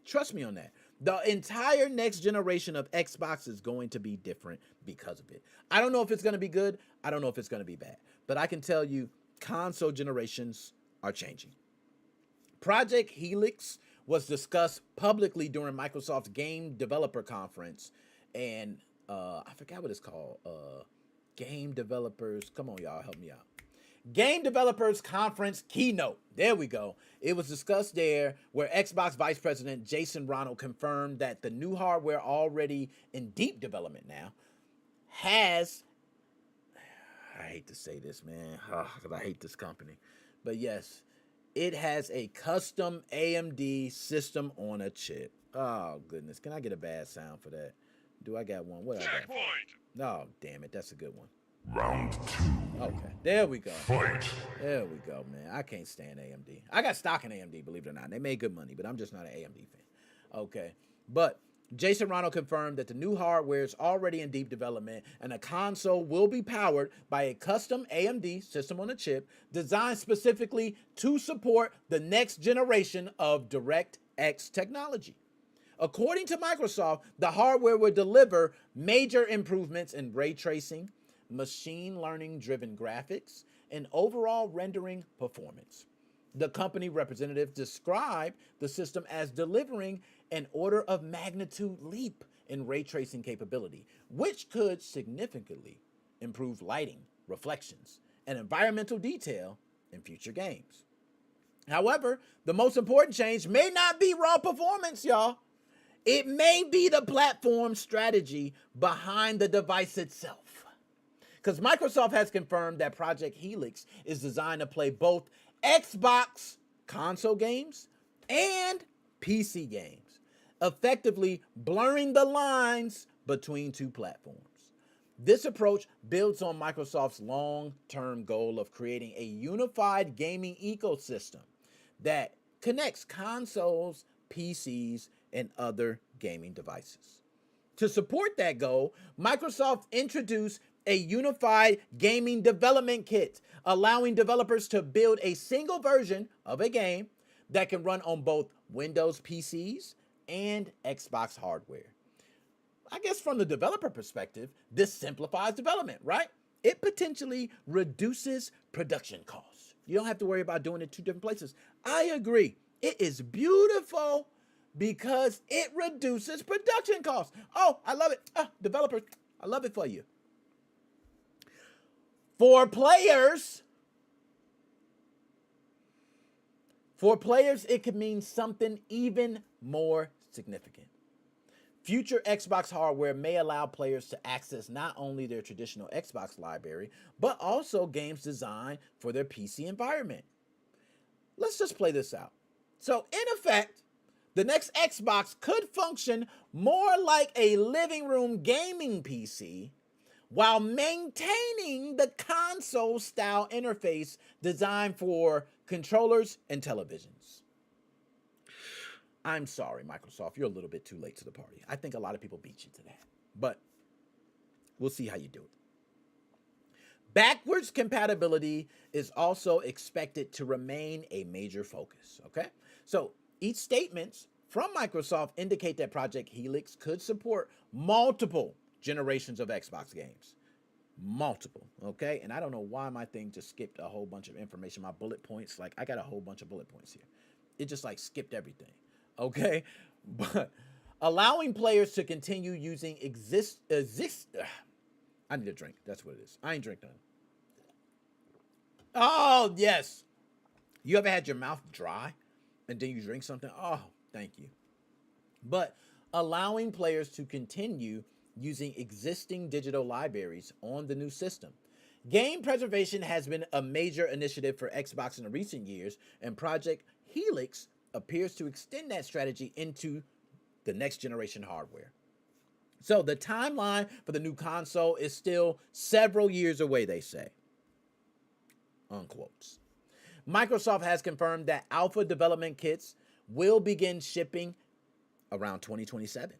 Trust me on that. The entire next generation of Xbox is going to be different because of it. I don't know if it's going to be good. I don't know if it's going to be bad. But I can tell you, console generations are changing. Project Helix was discussed publicly during Microsoft's Game Developer Conference. And I forgot what it's called. Game Developers. Come on, y'all. Help me out. Game Developers Conference Keynote. There we go. It was discussed there where Xbox Vice President Jason Ronald confirmed that the new hardware already in deep development now has, I hate to say this, man, because I hate this company, but yes, it has a custom AMD system on a chip. Oh, goodness. Can I get a bad sound for that? Do I got one? What I got? Oh, damn it. That's a good one. Round 2. Okay, there we go. Fight. There we go, man. I can't stand AMD. I got stock in AMD, believe it or not. They made good money, but I'm just not an AMD fan. Okay, but Jason Ronald confirmed that the new hardware is already in deep development and a console will be powered by a custom AMD system on a chip designed specifically to support the next generation of DirectX technology. According to Microsoft, the hardware will deliver major improvements in ray tracing, machine learning driven graphics, and overall rendering performance. The company representative described the system as delivering an order of magnitude leap in ray tracing capability, which could significantly improve lighting, reflections, and environmental detail in future games. However, the most important change may not be raw performance, y'all. It may be the platform strategy behind the device itself. Because Microsoft has confirmed that Project Helix is designed to play both Xbox console games and PC games, effectively blurring the lines between two platforms. This approach builds on Microsoft's long-term goal of creating a unified gaming ecosystem that connects consoles, PCs, and other gaming devices. To support that goal, Microsoft introduced a unified gaming development kit, allowing developers to build a single version of a game that can run on both Windows PCs and Xbox hardware. I guess from the developer perspective, this simplifies development, right? It potentially reduces production costs. You don't have to worry about doing it two different places. I agree. It is beautiful because it reduces production costs. Oh, I love it. Developers, I love it for you. For players, it could mean something even more significant. Future Xbox hardware may allow players to access not only their traditional Xbox library, but also games designed for their PC environment. Let's just play this out. So, in effect, the next Xbox could function more like a living room gaming PC while maintaining the console-style interface designed for controllers and televisions. I'm sorry, Microsoft, you're a little bit too late to the party. I think a lot of people beat you to that, but we'll see how you do it. Backwards compatibility is also expected to remain a major focus, okay? So each statements from Microsoft indicate that Project Helix could support multiple generations of Xbox games. Multiple, okay? And I don't know why my thing just skipped a whole bunch of information. My bullet points, like I got a whole bunch of bullet points here. It just like skipped everything, okay? But allowing players to continue using I need a drink. That's what it is. I ain't drink none. Oh, yes. You ever had your mouth dry and then you drink something? Oh, thank you. But allowing players to continue using existing digital libraries on the new system. Game preservation has been a major initiative for Xbox in the recent years, and Project Helix appears to extend that strategy into the next generation hardware. So the timeline for the new console is still several years away, they say. Unquotes. Microsoft has confirmed that alpha development kits will begin shipping around 2027.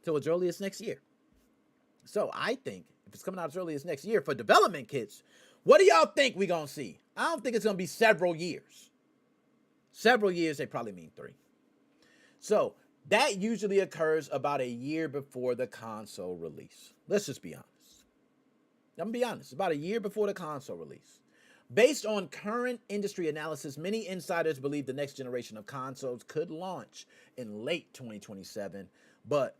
So as early as next year. So I think if it's coming out as early as next year for development kits, what do y'all think we're going to see? I don't think it's going to be several years. Several years, they probably mean 3. So that usually occurs about a year before the console release. Let's just be honest. I'm going to be honest. About a year before the console release. Based on current industry analysis, many insiders believe the next generation of consoles could launch in late 2027, but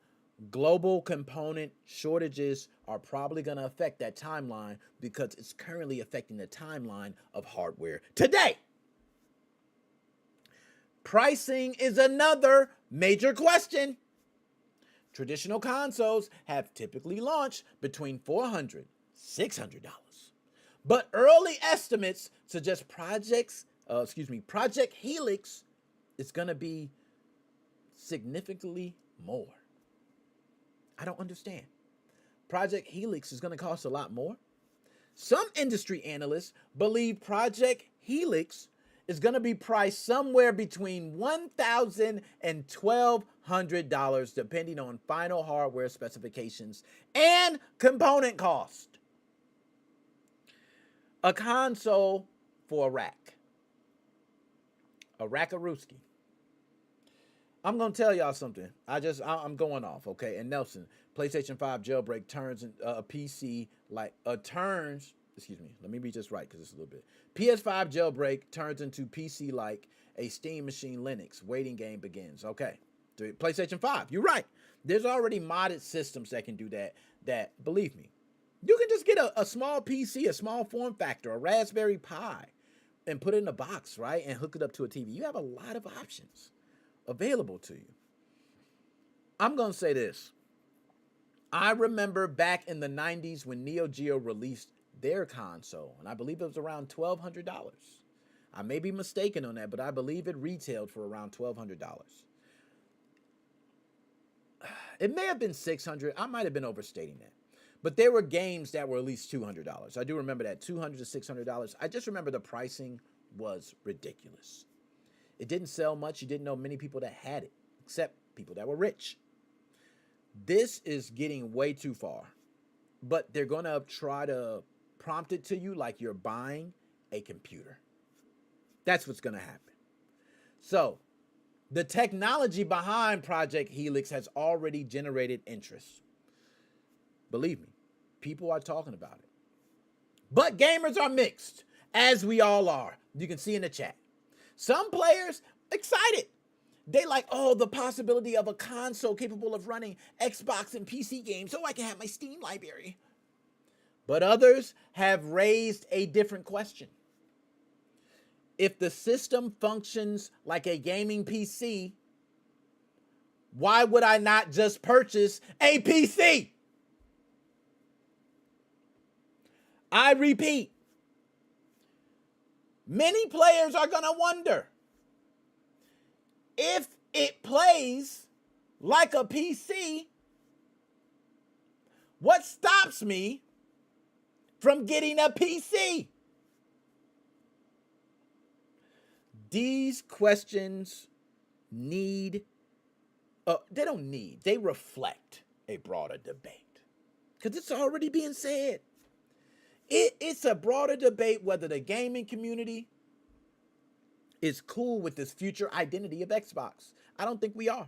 global component shortages are probably going to affect that timeline because it's currently affecting the timeline of hardware today. Pricing is another major question. Traditional consoles have typically launched between $400, $600. But early estimates suggest Project Helix is going to be significantly more. I don't understand. Project Helix is going to cost a lot more. Some industry analysts believe Project Helix is going to be priced somewhere between $1,000 and $1,200, depending on final hardware specifications and component cost. A console for a rack. A rack-a-rooski. I'm going to tell y'all something. I'm going off, okay? And Nelson, PlayStation 5 jailbreak turns a PC like, excuse me, let me be just right because it's a little bit. PS5 jailbreak turns into PC like a Steam machine Linux. Waiting game begins. Okay. PlayStation 5, you're right. There's already modded systems that can do that, believe me. You can just get a small PC, a small form factor, a Raspberry Pi, and put it in a box, right? And hook it up to a TV. You have a lot of options available to you. I'm going to say this. I remember back in the 90s when Neo Geo released their console, and I believe it was around $1,200. I may be mistaken on that, but I believe it retailed for around $1,200. It may have been $600. I might have been overstating that. But there were games that were at least $200. I do remember that, $200 to $600. I just remember the pricing was ridiculous. It didn't sell much. You didn't know many people that had it, except people that were rich. This is getting way too far. But they're going to try to prompt it to you like you're buying a computer. That's what's going to happen. So, the technology behind Project Helix has already generated interest. Believe me, people are talking about it. But gamers are mixed, as we all are. You can see in the chat. Some players excited. They like, oh, the possibility of a console capable of running Xbox and PC games so I can have my Steam library. But others have raised a different question. If the system functions like a gaming PC, why would I not just purchase a PC? I repeat, many players are going to wonder if it plays like a PC, what stops me from getting a PC? These questions they reflect a broader debate because it's already being said. It's a broader debate whether the gaming community is cool with this future identity of Xbox. I don't think we are.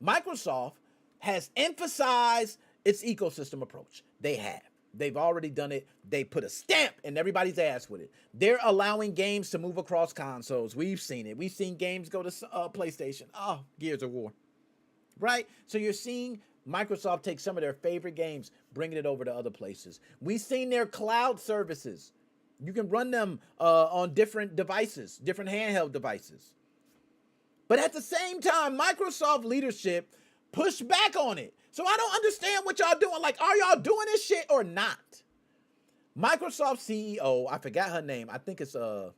Microsoft has emphasized its ecosystem approach. They have. They've already done it. They put a stamp in everybody's ass with it. They're allowing games to move across consoles. We've seen it. We've seen games go to PlayStation. Oh, Gears of War. Right? So you're seeing Microsoft take some of their favorite games, bringing it over to other places. We've seen their cloud services. You can run them on different devices, different handheld devices. But at the same time, Microsoft leadership pushed back on it. So I don't understand what y'all doing. Like, are y'all doing this shit or not? Microsoft CEO, I forgot her name. I think it's Satya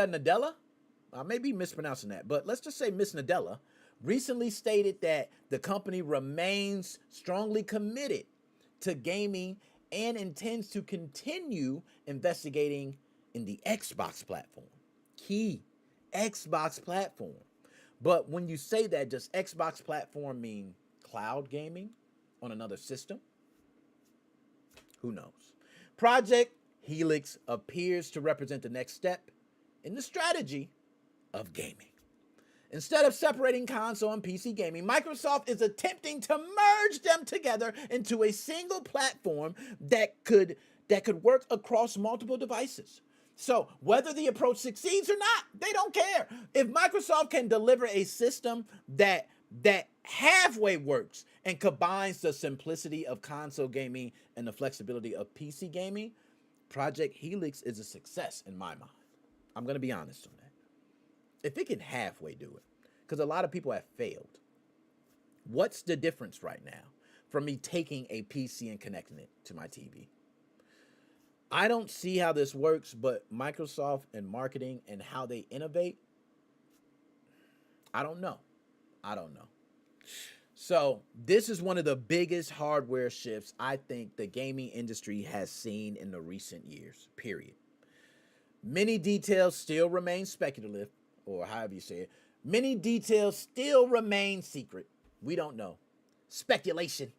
Nadella. I may be mispronouncing that, but let's just say Miss Nadella recently stated that the company remains strongly committed to gaming and intends to continue investigating in the Xbox platform. Key Xbox platform. But when you say that, does Xbox platform mean cloud gaming on another system? Who knows? Project Helix appears to represent the next step in the strategy of gaming. Instead of separating console and PC gaming, Microsoft is attempting to merge them together into a single platform that could work across multiple devices. So whether the approach succeeds or not, they don't care. If Microsoft can deliver a system that halfway works and combines the simplicity of console gaming and the flexibility of PC gaming, Project Helix is a success in my mind. I'm going to be honest on that. If it can halfway do it, because a lot of people have failed. What's the difference right now from me taking a PC and connecting it to my TV? I don't see how this works, but Microsoft and marketing and how they innovate, I don't know. So this is one of the biggest hardware shifts I think the gaming industry has seen in the recent years, period. Many details still remain speculative, or however you say it. Many details still remain secret. We don't know. Speculation.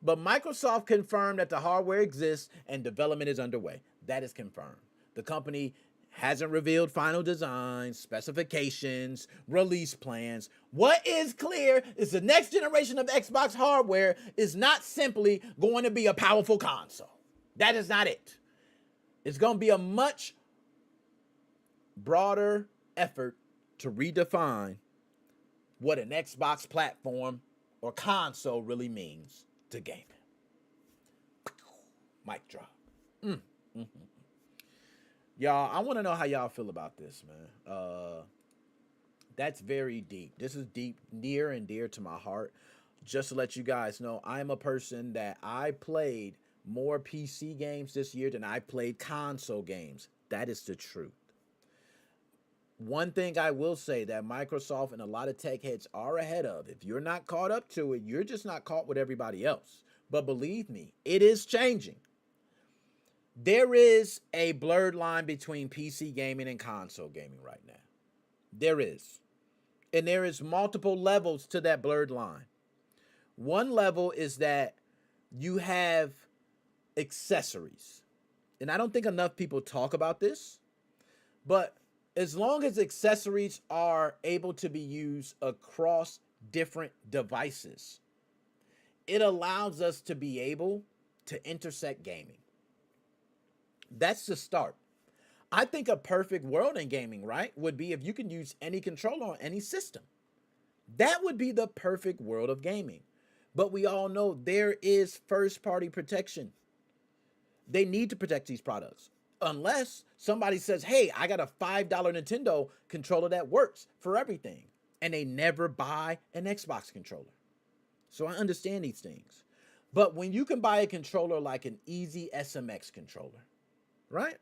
But Microsoft confirmed that the hardware exists and development is underway. That is confirmed. The company hasn't revealed final designs, specifications, release plans. What is clear is the next generation of Xbox hardware is not simply going to be a powerful console. That is not it. It's going to be a much broader effort to redefine what an Xbox platform or console really means to gaming. Mic drop. Y'all, I want to know how y'all feel about this, man. That's very deep. This is deep, near and dear to my heart. Just to let you guys know, I'm a person that I played more PC games this year than I played console games. That is the truth. One thing I will say that Microsoft and a lot of tech heads are ahead of, if you're not caught up to it, you're just not caught with everybody else. But believe me, it is changing. There is a blurred line between PC gaming and console gaming right now. There is. And there is multiple levels to that blurred line. One level is that you have accessories. And I don't think enough people talk about this, but as long as accessories are able to be used across different devices, it allows us to be able to intersect gaming. That's the start. I think a perfect world in gaming, right, would be if you can use any controller on any system. That would be the perfect world of gaming. But we all know there is first-party protection. They need to protect these products. Unless somebody says, hey, I got a $5 Nintendo controller that works for everything. And they never buy an Xbox controller. So I understand these things. But when you can buy a controller like an Easy SMX controller, right?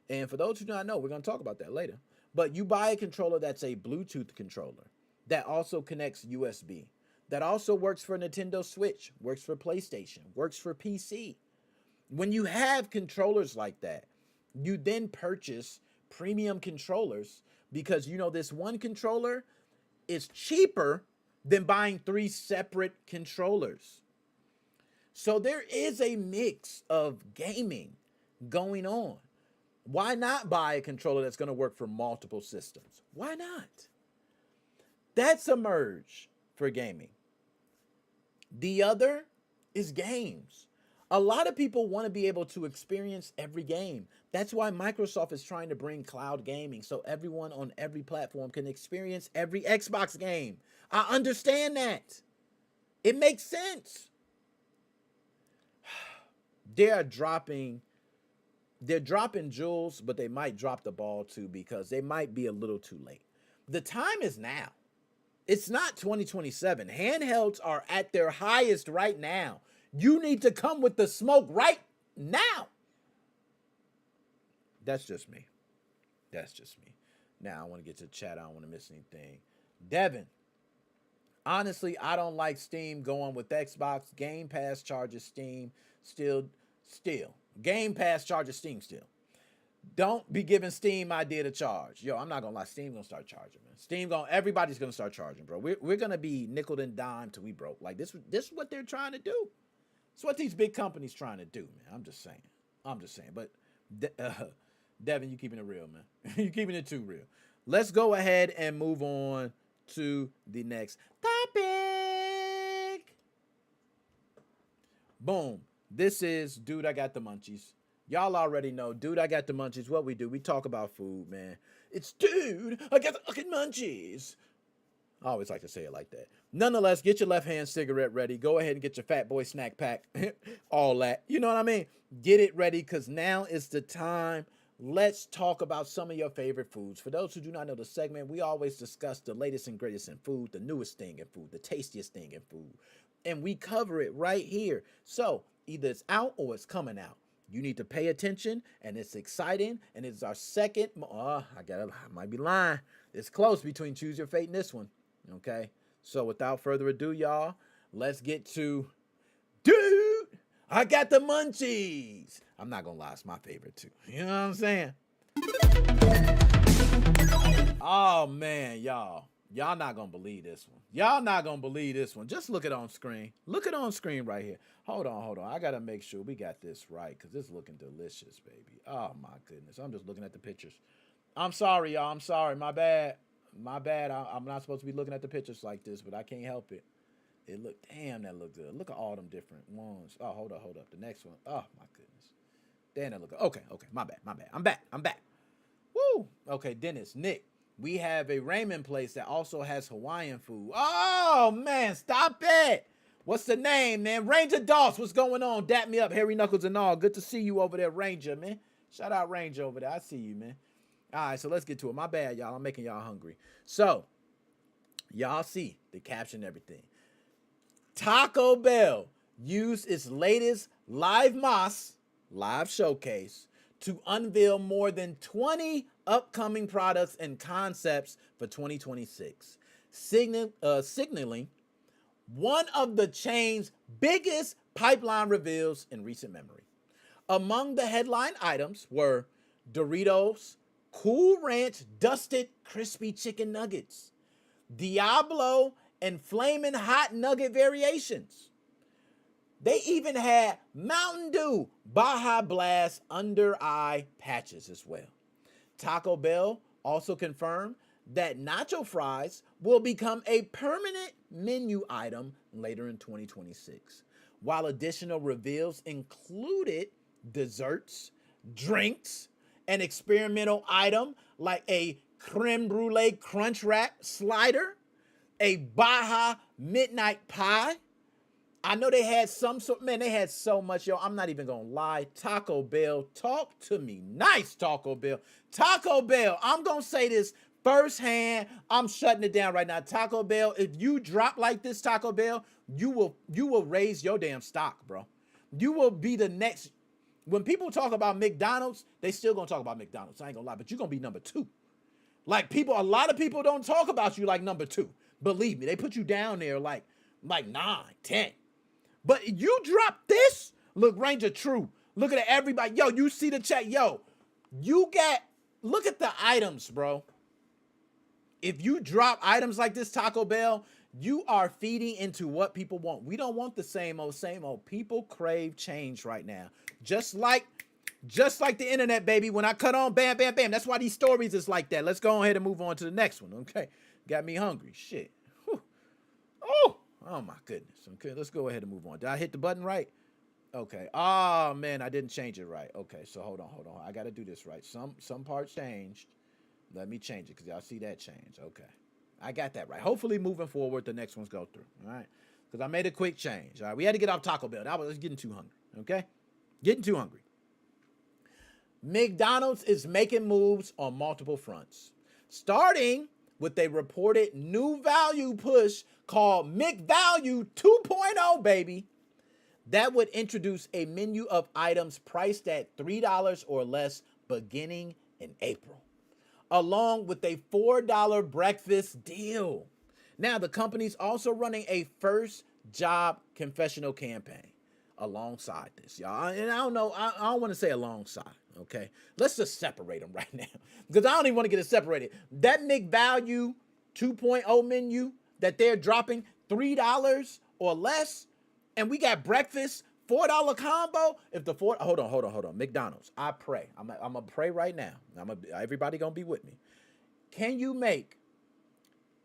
And for those who do not know, we're going to talk about that later. But you buy a controller that's a Bluetooth controller that also connects USB, that also works for Nintendo Switch, works for PlayStation, works for PC. When you have controllers like that, you then purchase premium controllers because you know this one controller is cheaper than buying 3 separate controllers. So there is a mix of gaming going on. Why not buy a controller that's going to work for multiple systems? Why not? That's a merge for gaming. The other is games. A lot of people want to be able to experience every game. That's why Microsoft is trying to bring cloud gaming so everyone on every platform can experience every Xbox game. I understand that. It makes sense. They're dropping jewels, but they might drop the ball too because they might be a little too late. The time is now. It's not 2027. Handhelds are at their highest right now. You need to come with the smoke right now. That's just me. Now I want to get to the chat. I don't want to miss anything. Devin, honestly, I don't like Steam going with Xbox. Game Pass charges Steam still. Game Pass charges Steam still. Don't be giving Steam idea to charge. Yo, I'm not gonna lie, Steam gonna start charging, man. Everybody's gonna start charging, bro. We're gonna be nickel and dime till we broke. Like this is what they're trying to do. It's what these big companies trying to do, man. I'm just saying. But Devin, you keeping it real, man. You keeping it too real. Let's go ahead and move on to the next topic. Boom. This is Dude, I Got the Munchies. Y'all already know, Dude, I Got the Munchies. What we do, we talk about food, man. It's Dude, I got the fucking munchies. I always like to say it like that. Nonetheless, get your left hand cigarette ready. Go ahead and get your fat boy snack pack. All that. You know what I mean? Get it ready because now is the time. Let's talk about some of your favorite foods. For those who do not know the segment, we always discuss the latest and greatest in food, the newest thing in food, the tastiest thing in food. And we cover it right here. So either it's out or it's coming out. You need to pay attention, and it's exciting, and it's our second. I might be lying. It's close between Choose Your Fate and this one. Okay, so without further ado, y'all, let's get to Dude, I Got the Munchies. I'm not gonna lie, it's my favorite too. You know what I'm saying? Oh man, y'all not gonna believe this one. Y'all not gonna believe this one. Just look it on screen. Look it on screen right here. Hold on. I gotta make sure we got this right because it's looking delicious, baby. Oh my goodness. I'm just looking at the pictures. I'm sorry, y'all. I'm sorry. My bad. I'm not supposed to be looking at the pictures like this, but I can't help it. Damn, that look good. Look at all them different ones. Oh, hold up. The next one. Oh my goodness. Damn, that look good. Okay. My bad. I'm back. Woo. Okay, Dennis, Nick. We have a ramen place that also has Hawaiian food. Oh, man, stop it. What's the name, man? Ranger Doss, what's going on? Dap me up, Harry Knuckles and all. Good to see you over there, Ranger, man. Shout out Ranger over there. I see you, man. All right, so let's get to it. My bad, y'all. I'm making y'all hungry. So, y'all see the caption and everything. Taco Bell used its latest live showcase to unveil more than 20 upcoming products and concepts for 2026, signaling one of the chain's biggest pipeline reveals in recent memory. Among the headline items were Doritos Cool Ranch Dusted Crispy Chicken Nuggets, Diablo and Flamin' Hot Nugget variations. They even had Mountain Dew Baja Blast under eye patches as well. Taco Bell also confirmed that nacho fries will become a permanent menu item later in 2026, while additional reveals included desserts, drinks, an experimental item like a creme brulee crunch wrap slider, a Baja midnight pie. I know they had they had so much, yo. I'm not even gonna lie. Taco Bell, talk to me nice, Taco Bell. Taco Bell, I'm gonna say this firsthand. I'm shutting it down right now. Taco Bell, if you drop like this, Taco Bell, you will raise your damn stock, bro. You will be the next. When people talk about McDonald's, they still gonna talk about McDonald's. I ain't gonna lie, but you're gonna be number 2. Like a lot of people don't talk about you like number 2. Believe me, they put you down there like 9, 10. But you drop this, look, Ranger True. Look at everybody. Yo, you see the chat. Yo, look at the items, bro. If you drop items like this, Taco Bell, you are feeding into what people want. We don't want the same old. People crave change right now. Just like the internet, baby. When I cut on, bam, bam, bam. That's why these stories is like that. Let's go ahead and move on to the next one, okay? Got me hungry. Shit. Whew. Oh my goodness. Okay, let's go ahead and move on. Did I hit the button right? Okay. Oh man, I didn't change it right. Okay, so hold on. I gotta do this right. Some parts changed. Let me change it because y'all see that change. Okay. I got that right. Hopefully moving forward, the next ones go through. All right. Because I made a quick change. All right. We had to get off Taco Bell. I was getting too hungry. Okay. Getting too hungry. McDonald's is making moves on multiple fronts, starting with a reported new value push called McValue 2.0, baby. That would introduce a menu of items priced at $3 or less beginning in April, along with a $4 breakfast deal. Now, the company's also running a first job confessional campaign alongside this, y'all. And I don't know, I don't want to say alongside, Okay, let's just separate them right now because I don't even want to get it separated. That McValue 2.0 menu that they're dropping $3 or less, and we got breakfast $4 combo. If the four, hold on, McDonald's. I pray. I'm gonna pray right now. Everybody gonna be with me. Can you make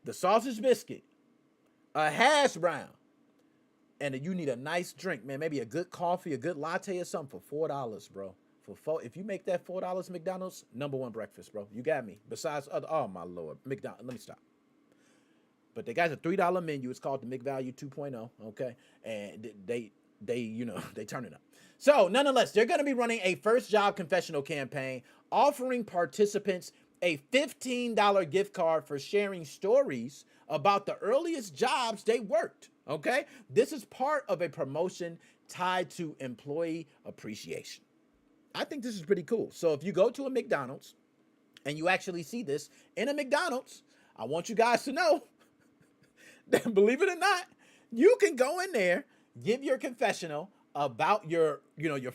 the sausage biscuit, a hash brown, and you need a nice drink, man? Maybe a good coffee, a good latte or something for $4, bro. If you make that $4 McDonald's, #1 breakfast, bro. You got me. Besides other, oh my Lord, McDonald's. Let me stop. But they got a $3 menu. It's called the McValue 2.0. Okay, and they they turn it up. So nonetheless, they're going to be running a first job confessional campaign, offering participants a $15 gift card for sharing stories about the earliest jobs they worked. Okay, this is part of a promotion tied to employee appreciation. I think this is pretty cool. So if you go to a McDonald's and you actually see this in a McDonald's, I want you guys to know that, believe it or not, you can go in there, give your confessional about your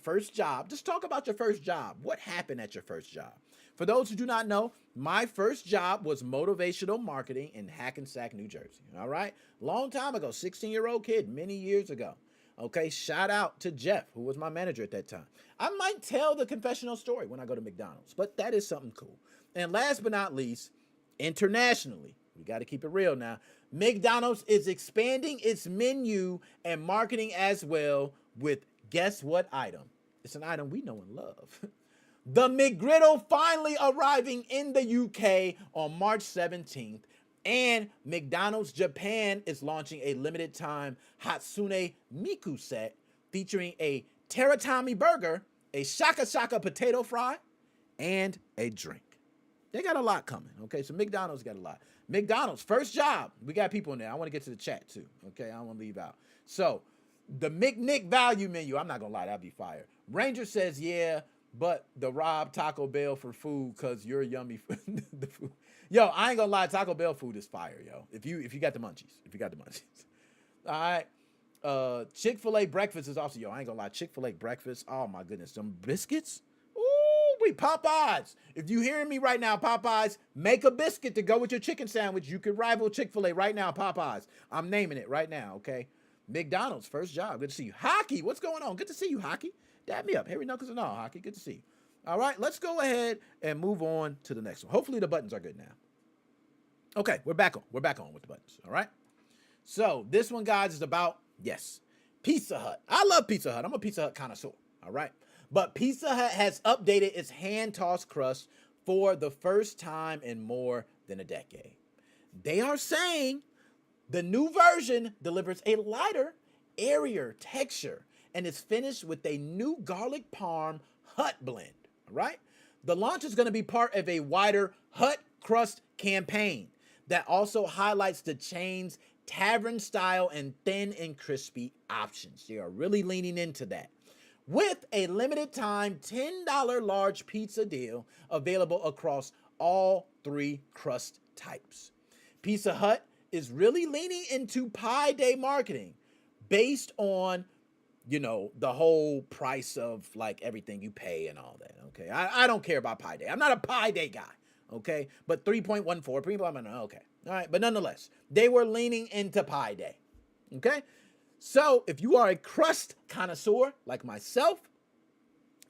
first job. Just talk about your first job. What happened at your first job? For those who do not know, my first job was motivational marketing in Hackensack, New Jersey. All right. Long time ago, 16-year-old kid, many years ago. Okay, shout out to Jeff, who was my manager at that time. I might tell the confessional story when I go to McDonald's, but that is something cool. And last but not least, internationally, we got to keep it real now. McDonald's is expanding its menu and marketing as well with, guess what item? It's an item we know and love. The McGriddle finally arriving in the UK on March 17th. And McDonald's Japan is launching a limited time Hatsune Miku set featuring a teriyaki burger, a shaka shaka potato fry, and a drink. They got a lot coming, okay? So McDonald's got a lot. McDonald's, first job. We got people in there. I want to get to the chat too, okay? I don't want to leave out. So the McNick value menu, I'm not going to lie, that'd be fire. Ranger says, yeah, but the Rob Taco Bell for food because you're yummy. The food. Yo, I ain't gonna lie, Taco Bell food is fire, yo. If you got the munchies. All right. Chick-fil-A breakfast is also, yo, I ain't gonna lie, Chick-fil-A breakfast, oh my goodness, some biscuits. Ooh, Popeyes. If you hearing me right now, Popeyes, make a biscuit to go with your chicken sandwich. You can rival Chick-fil-A right now, Popeyes. I'm naming it right now, okay? McDonald's, first job. Good to see you. Hockey, what's going on? Good to see you, Hockey. Dab me up. Harry Knuckles and all, Hockey. Good to see you. All right, let's go ahead and move on to the next one. Hopefully the buttons are good now. Okay, we're back on with the buttons, all right? So this one, guys, is about, yes, Pizza Hut. I love Pizza Hut. I'm a Pizza Hut connoisseur, all right? But Pizza Hut has updated its hand-tossed crust for the first time in more than a decade. They are saying the new version delivers a lighter, airier texture and is finished with a new garlic parm Hut blend. Right? The launch is going to be part of a wider Hut crust campaign that also highlights the chain's tavern style and thin and crispy options. They are really leaning into that. With a limited time $10 large pizza deal available across all 3 crust types. Pizza Hut is really leaning into Pi Day marketing based on the whole price of like everything you pay and all that, okay? I don't care about Pi Day. I'm not a Pi Day guy, okay? But 3.14, people, I'm okay. All right, but nonetheless, they were leaning into Pi Day, okay? So if you are a crust connoisseur like myself,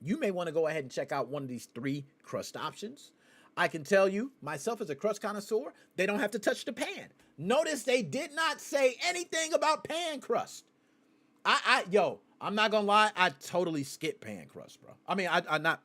you may want to go ahead and check out one of these 3 crust options. I can tell you, myself as a crust connoisseur, they don't have to touch the pan. Notice they did not say anything about pan crust. I'm not gonna lie, I totally skip pan crust, bro. I mean, I not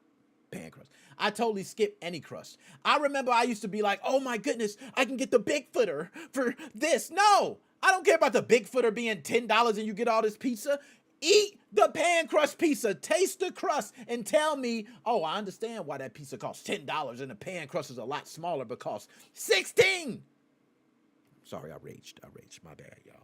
pan crust. I totally skip any crust. I remember I used to be like, oh my goodness, I can get the Bigfooter for this. No, I don't care about the Bigfooter being $10 and you get all this pizza. Eat the pan crust pizza, taste the crust, and tell me, oh, I understand why that pizza costs $10 and the pan crust is a lot smaller but costs $16. Sorry, I raged. My bad, y'all.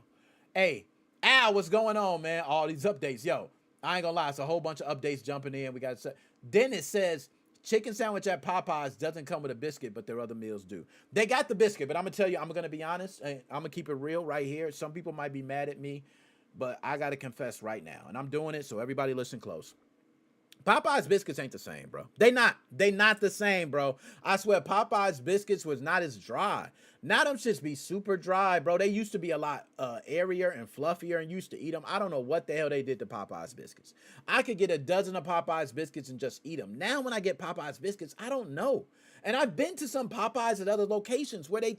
Hey, Al, what's going on, man? All these updates. Yo, I ain't gonna lie, it's a whole bunch of updates jumping in. We got to say. Then it says, chicken sandwich at Popeyes doesn't come with a biscuit, but their other meals do. They got the biscuit, but I'm gonna tell you, I'm gonna be honest, I'm gonna keep it real right here. Some people might be mad at me, but I gotta confess right now, and I'm doing it, so everybody listen close. Popeye's biscuits ain't the same, bro. They not the same, bro. I swear Popeye's biscuits was not as dry. Now them shits be super dry, bro. They used to be a lot airier and fluffier and used to eat them. I don't know what the hell they did to Popeye's biscuits. I could get a dozen of Popeye's biscuits and just eat them. Now when I get Popeye's biscuits, I don't know. And I've been to some Popeyes at other locations where they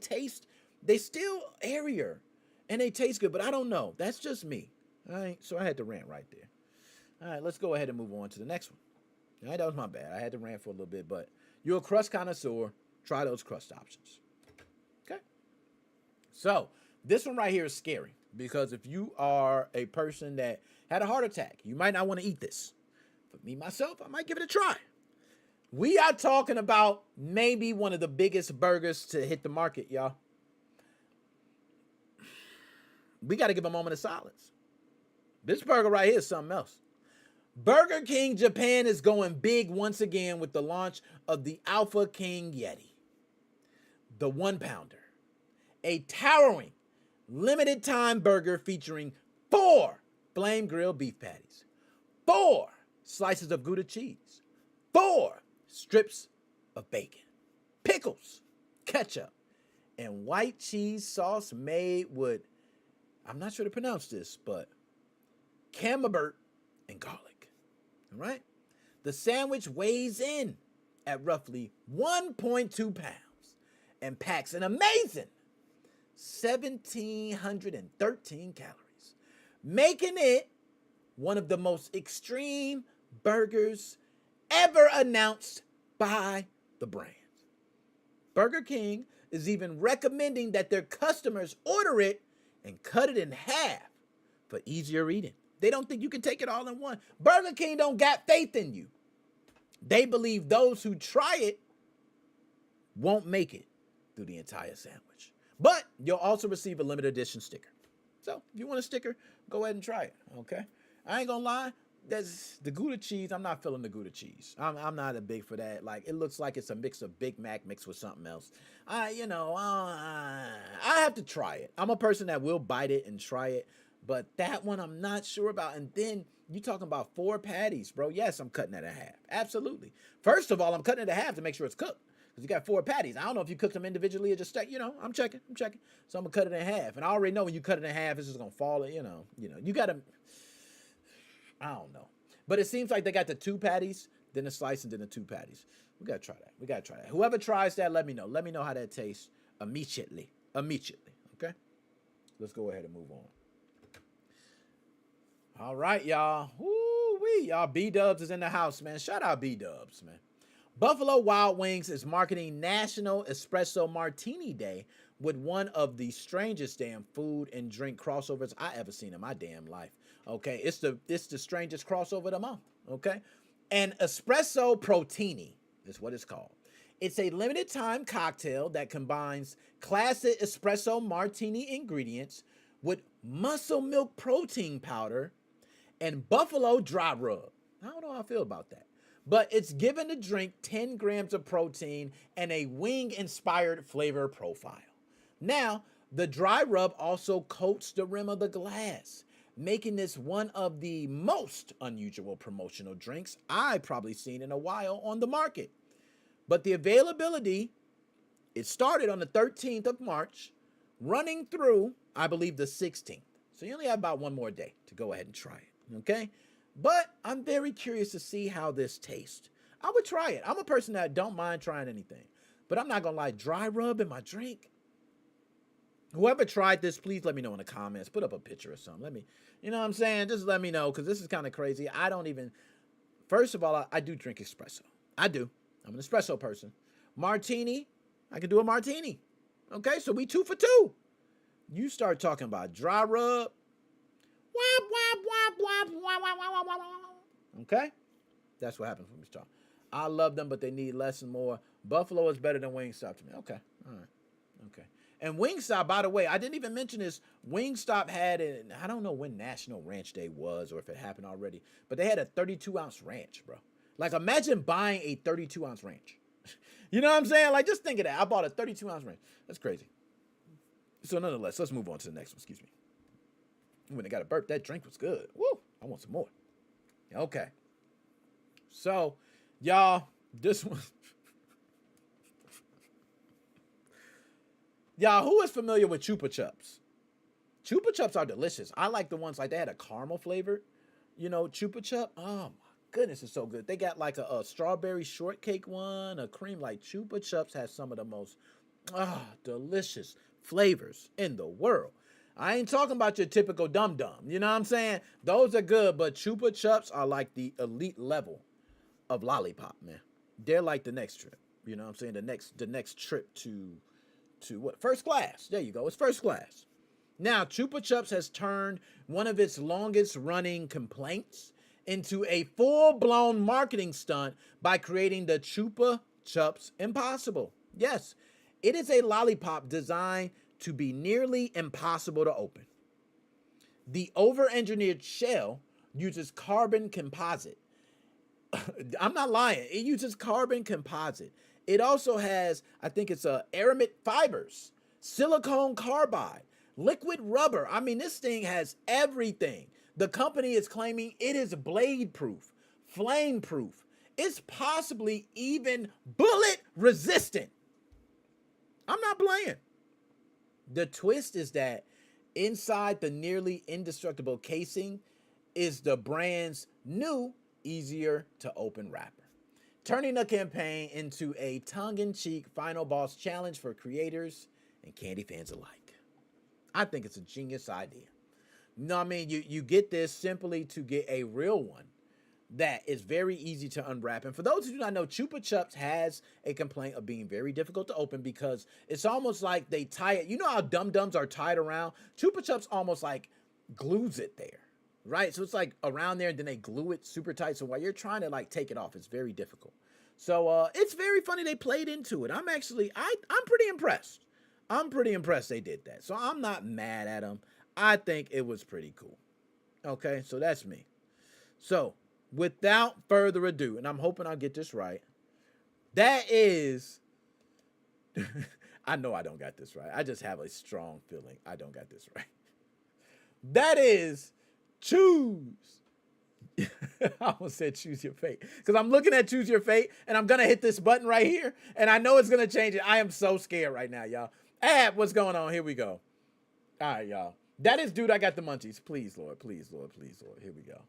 still airier and they taste good, but I don't know. That's just me. All right, so I had to rant right there. All right, let's go ahead and move on to the next one. All right, that was my bad. I had to rant for a little bit, but you're a crust connoisseur. Try those crust options. Okay? So, this one right here is scary because if you are a person that had a heart attack, you might not want to eat this. For me, myself, I might give it a try. We are talking about maybe one of the biggest burgers to hit the market, y'all. We got to give a moment of silence. This burger right here is something else. Burger King Japan is going big once again with the launch of the Alpha King Yeti, the 1-pounder, a towering limited time burger featuring 4 flame grilled beef patties, 4 slices of Gouda cheese, 4 strips of bacon, pickles, ketchup, and white cheese sauce made with, I'm not sure to pronounce this, but camembert and garlic. All right? The sandwich weighs in at roughly 1.2 pounds and packs an amazing 1,713 calories, making it one of the most extreme burgers ever announced by the brand. Burger King is even recommending that their customers order it and cut it in half for easier eating. They don't think you can take it all in one. Burger King don't got faith in you. They believe those who try it won't make it through the entire sandwich. But you'll also receive a limited edition sticker. So if you want a sticker, go ahead and try it, okay? I ain't gonna lie, there's the Gouda cheese. I'm not feeling the Gouda cheese. I'm not a big for that. Like, it looks like it's a mix of Big Mac mixed with something else. I have to try it. I'm a person that will bite it and try it. But that one I'm not sure about. And then you talking about 4 patties, bro. Yes, I'm cutting it in half. Absolutely. First of all, I'm cutting it in half to make sure it's cooked. Because you got 4 patties. I don't know if you cooked them individually or just, I'm checking. So I'm going to cut it in half. And I already know when you cut it in half, it's just going to fall, you got to, I don't know. But it seems like they got the 2 patties, then the slice, and then the 2 patties. We got to try that. Whoever tries that, let me know. Let me know how that tastes immediately. Okay? Let's go ahead and move on. All right, y'all. Woo-wee. Y'all, B-Dubs is in the house, man. Shout out B-Dubs, man. Buffalo Wild Wings is marketing National Espresso Martini Day with one of the strangest damn food and drink crossovers I ever seen in my damn life. Okay, it's the strangest crossover of the month. Okay, an espresso protini is what it's called. It's a limited time cocktail that combines classic espresso martini ingredients with muscle milk protein powder and buffalo dry rub. I don't know how I feel about that. But it's given the drink 10 grams of protein and a wing-inspired flavor profile. Now, the dry rub also coats the rim of the glass, making this one of the most unusual promotional drinks I've probably seen in a while on the market. But the availability, it started on the 13th of March, running through, I believe, the 16th. So you only have about one more day to go ahead and try it, okay? But I'm very curious to see how this tastes. I would try it. I'm a person that don't mind trying anything. But I'm not going to lie, dry rub in my drink. Whoever tried this, please let me know in the comments. Put up a picture or something. Let me, you know what I'm saying? Just let me know, because this is kind of crazy. I don't even, first of all, I do drink espresso. I do. I'm an espresso person. Martini, I can do a martini. Okay, so we 2 for 2. You start talking about dry rub. Okay? That's what happens when we start. I love them, but they need less and more. Buffalo is better than Wingstop to me. Okay. All right. Okay. And Wingstop, by the way, I didn't even mention this. Wingstop had, I don't know when National Ranch Day was or if it happened already, but they had a 32-ounce ranch, bro. Like, imagine buying a 32-ounce ranch. You know what I'm saying? Like, just think of that. I bought a 32-ounce ranch. That's crazy. So, nonetheless, let's move on to the next one. Excuse me. When they got a burp, that drink was good. Woo! I want some more. Okay. So, y'all, this one. Y'all, who is familiar with Chupa Chups? Chupa Chups are delicious. I like the ones like they had a caramel flavor, Chupa Chup. Oh my goodness, it's so good. They got like a strawberry shortcake one, a cream. Like Chupa Chups has some of the most delicious flavors in the world. I ain't talking about your typical dum dum. You know what I'm saying? Those are good, but Chupa Chups are like the elite level of lollipop, man. They're like the next trip. You know what I'm saying? The next trip to what? First class. There you go. It's first class. Now, Chupa Chups has turned one of its longest running complaints into a full-blown marketing stunt by creating the Chupa Chups Impossible. Yes, it is a lollipop designed to be nearly impossible to open. The over-engineered shell uses carbon composite. I'm not lying. It uses carbon composite. It also has, I think it's aramid fibers, silicone carbide, liquid rubber. I mean, this thing has everything. The company is claiming it is blade proof, flame proof. It's possibly even bullet resistant. I'm not playing. The twist is that inside the nearly indestructible casing is the brand's new, easier to open wrapper, turning the campaign into a tongue-in-cheek final boss challenge for creators and candy fans alike. I think it's a genius idea. No, I mean, you get this simply to get a real one that is very easy to unwrap. And for those who do not know, Chupa Chups has a complaint of being very difficult to open because it's almost like they tie it. You know how Dum Dums are tied around? Chupa Chups almost like glues it there, right? So it's like around there and then they glue it super tight. So while you're trying to like take it off, it's very difficult. So it's very funny they played into it. I'm pretty impressed. I'm pretty impressed they did that. So I'm not mad at them. I think it was pretty cool. Okay, so that's me. So without further ado, and I'm hoping I'll get this right, that is, I know I don't got this right. I just have a strong feeling I don't got this right. That is choose. I almost said choose your fate because I'm looking at choose your fate and I'm going to hit this button right here and I know it's going to change it. I am so scared right now, y'all. What's going on? Here we go. All right, y'all. That is, dude, I got the munchies. Please, Lord. Please, Lord. Please, Lord. Here we go.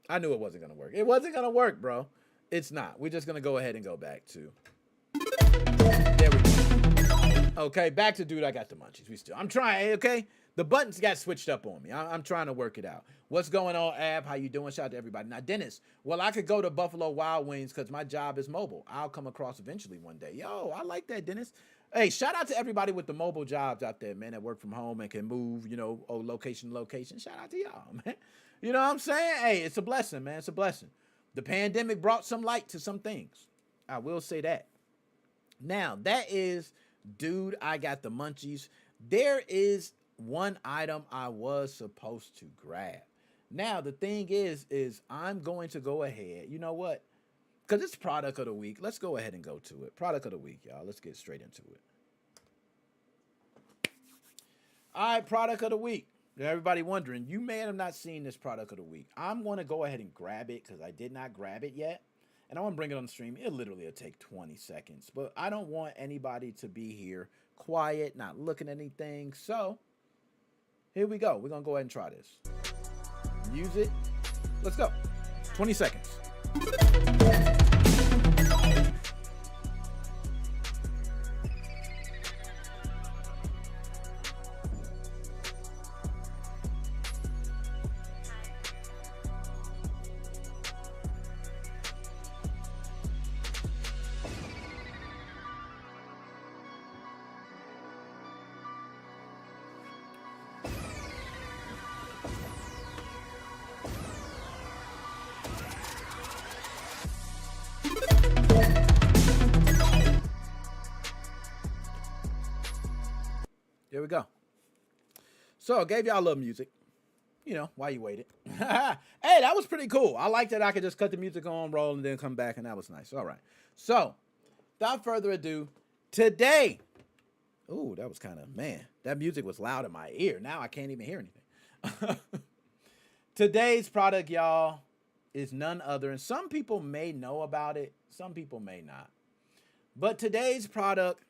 I knew it wasn't going to work. It wasn't going to work, bro. It's not. We're just going to go ahead and go back to. There we go. Okay, back to, dude, I got the munchies. I'm trying, okay? The buttons got switched up on me. I'm trying to work it out. What's going on, Ab? How you doing? Shout out to everybody. Now, Dennis, well, I could go to Buffalo Wild Wings because my job is mobile. I'll come across eventually one day. Yo, I like that, Dennis. Hey, shout out to everybody with the mobile jobs out there, man, that work from home and can move, location to location. Shout out to y'all, man. You know what I'm saying? Hey, it's a blessing, man. It's a blessing. The pandemic brought some light to some things. I will say that. Now, that is, dude, I got the munchies. There is one item I was supposed to grab. Now, the thing is I'm going to go ahead. You know what? Because it's product of the week. Let's go ahead and go to it. Product of the week, y'all. Let's get straight into it. All right, product of the week. Everybody wondering, you may have not seen this product of the week. I'm going to go ahead and grab it because I did not grab it yet. And I want to bring it on the stream. It literally will take 20 seconds. But I don't want anybody to be here quiet, not looking at anything. So here we go. We're going to go ahead and try this. Use it. Let's go. 20 seconds. There we go. So I gave y'all a little music, while you waited. Hey, that was pretty cool. I like that I could just cut the music on, roll, and then come back, and that was nice. All right. So without further ado, today, ooh, that was kind of, man, that music was loud in my ear. Now I can't even hear anything. Today's product, y'all, is none other, and some people may know about it, some people may not. But today's product,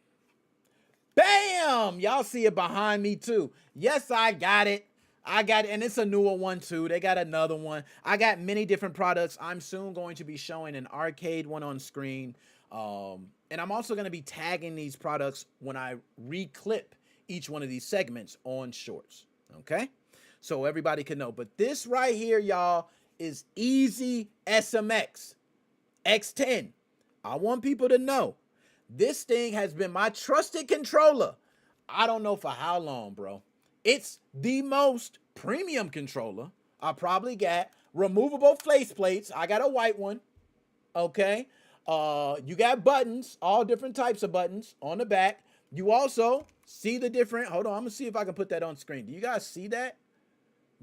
bam! Y'all see it behind me too. Yes, I got it. And it's a newer one too. They got another one. I got many different products. I'm soon going to be showing an arcade one on screen. And I'm also going to be tagging these products when I reclip each one of these segments on shorts. Okay? So everybody can know. But this right here, y'all, is Easy SMX X10. I want people to know this thing has been my trusted controller. I don't know for how long, bro. It's the most premium controller I probably got. Removable faceplates. I got a white one. Okay. You got buttons, all different types of buttons on the back. You also see the different, hold on, I'm gonna see if I can put that on screen. Do you guys see that?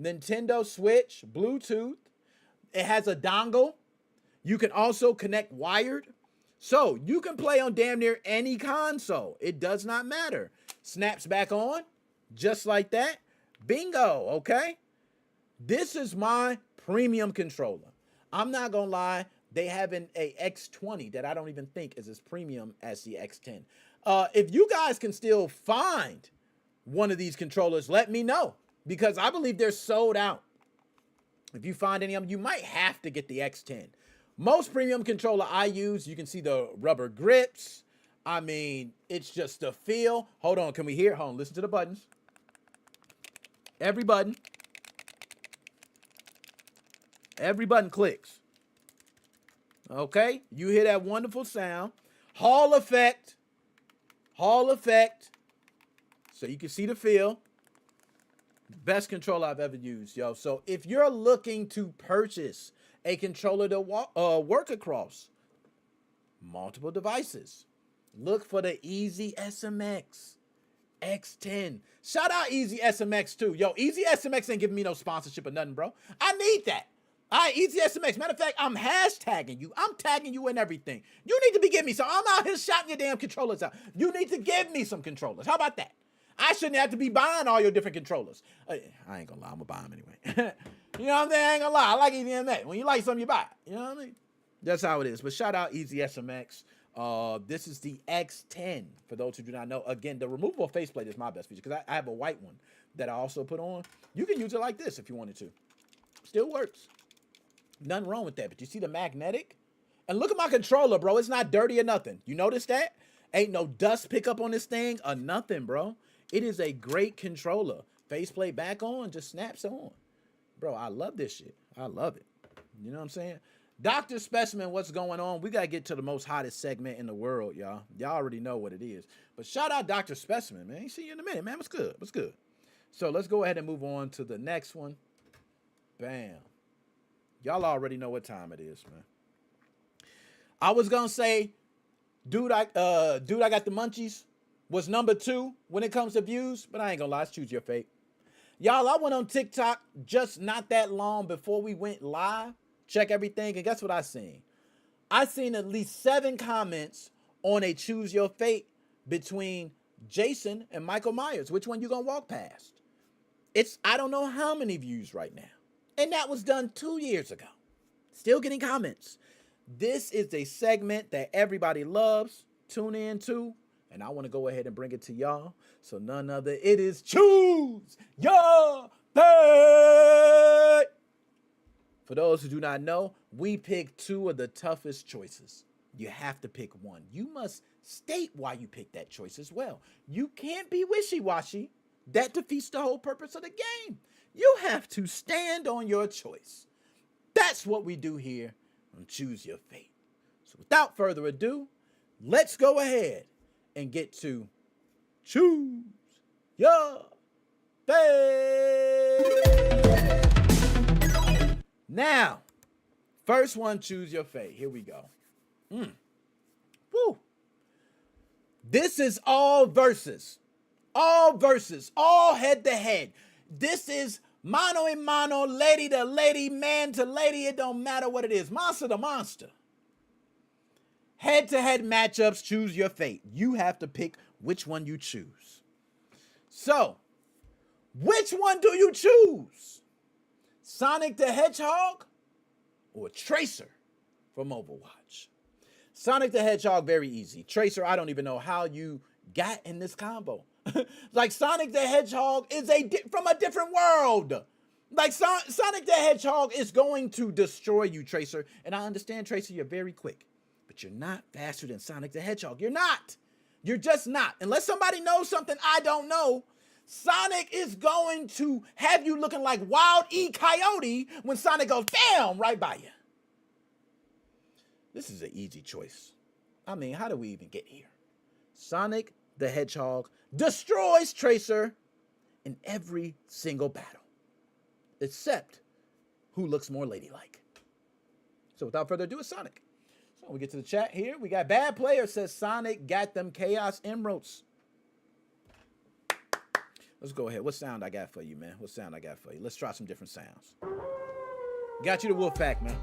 Nintendo Switch, Bluetooth. It has a dongle. You can also connect wired. So you can play on damn near any console. It does not matter. Snaps back on, just like that. Bingo, okay? This is my premium controller. I'm not gonna lie, they have an X20 that I don't even think is as premium as the X10. If you guys can still find one of these controllers, let me know, because I believe they're sold out. If you find any of them, you might have to get the X10. Most premium controller I use, you can see the rubber grips. I mean, it's just the feel. Hold on, can we hear? Hold on, listen to the buttons. Every button clicks. Okay, you hear that wonderful sound. Hall effect. So you can see the feel. Best controller I've ever used, yo. So if you're looking to purchase a controller to work across multiple devices, look for the Easy SMX X10. Shout out Easy SMX too. Yo, Easy SMX ain't giving me no sponsorship or nothing, bro. I need that. All right, Easy SMX. Matter of fact, I'm hashtagging you. I'm tagging you in everything. You need to be giving me some. I'm out here shouting your damn controllers out. You need to give me some controllers. How about that? I shouldn't have to be buying all your different controllers. I ain't gonna lie, I'm gonna buy them anyway. You know what I'm saying? I ain't gonna lie. I like Easy SMX. When you like something, you buy it. You know what I mean? That's how it is. But shout out Easy SMX. This is the X10, for those who do not know. Again, the removable faceplate is my best feature, because I have a white one that I also put on. You can use it like this if you wanted to. Still works. Nothing wrong with that. But you see the magnetic? And look at my controller, bro. It's not dirty or nothing. You notice that? Ain't no dust pickup on this thing or nothing, bro. It is a great controller. Faceplate back on, just snaps on. Bro, I love this shit. I love it. You know what I'm saying? Dr. Specimen, what's going on? We got to get to the most hottest segment in the world, y'all. Y'all already know what it is. But shout out Dr. Specimen, man. See you in a minute, man. What's good? What's good? So let's go ahead and move on to the next one. Bam. Y'all already know what time it is, man. I was going to say, dude, I got the munchies was number 2 when it comes to views, but I ain't going to lie. It's choose your fate. Y'all, I went on TikTok just not that long before we went live. Check everything, and guess what I seen? I seen at least 7 comments on a choose your fate between Jason and Michael Myers. Which one you gonna walk past? It's, I don't know how many views right now. And that was done 2 years ago. Still getting comments. This is a segment that everybody loves. Tune in to. And I want to go ahead and bring it to y'all. So none other, it is Choose Your Fate. For those who do not know, we pick 2 of the toughest choices. You have to pick one. You must state why you picked that choice as well. You can't be wishy-washy. That defeats the whole purpose of the game. You have to stand on your choice. That's what we do here on Choose Your Fate. So without further ado, let's go ahead and get to Choose Your Fate. Now, first one, choose your fate. Here we go. Woo. This is all versus. All versus. All head to head. This is mano a mano, lady to lady, man to lady. It don't matter what it is. Monster to monster. Head to head matchups. Choose your fate. You have to pick which one you choose. So, which one do you choose? Sonic the Hedgehog or Tracer from Overwatch? Sonic the Hedgehog, very easy. Tracer, I don't even know how you got in this combo. Like, Sonic the Hedgehog is from a different world. Like, Sonic the Hedgehog is going to destroy you, Tracer. And I understand, Tracer, you're very quick. But you're not faster than Sonic the Hedgehog. You're not. You're just not. Unless somebody knows something I don't know, Sonic is going to have you looking like Wild E. Coyote when Sonic goes, bam, right by you. This is an easy choice. I mean, how do we even get here? Sonic the Hedgehog destroys Tracer in every single battle, except who looks more ladylike. So without further ado, it's Sonic. So we get to the chat here. We got Bad Player says Sonic got them Chaos Emeralds. Let's go ahead. What sound I got for you, man? What sound I got for you? Let's try some different sounds. Got you the Wolfpack, man.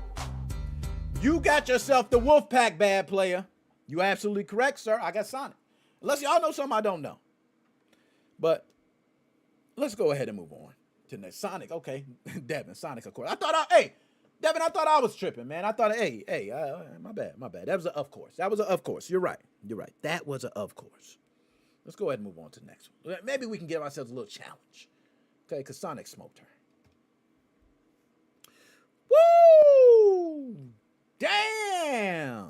You got yourself the Wolfpack, Bad Player. You absolutely correct, sir. I got Sonic. Unless y'all know something I don't know. But let's go ahead and move on to the next. Sonic, okay. Devin, Sonic, of course. Devin, I thought I was tripping, man. I thought, my bad. That was a of course. You're right. That was a of course. Let's go ahead and move on to the next one. Maybe we can give ourselves a little challenge. Okay, because Sonic smoked her. Woo! Damn!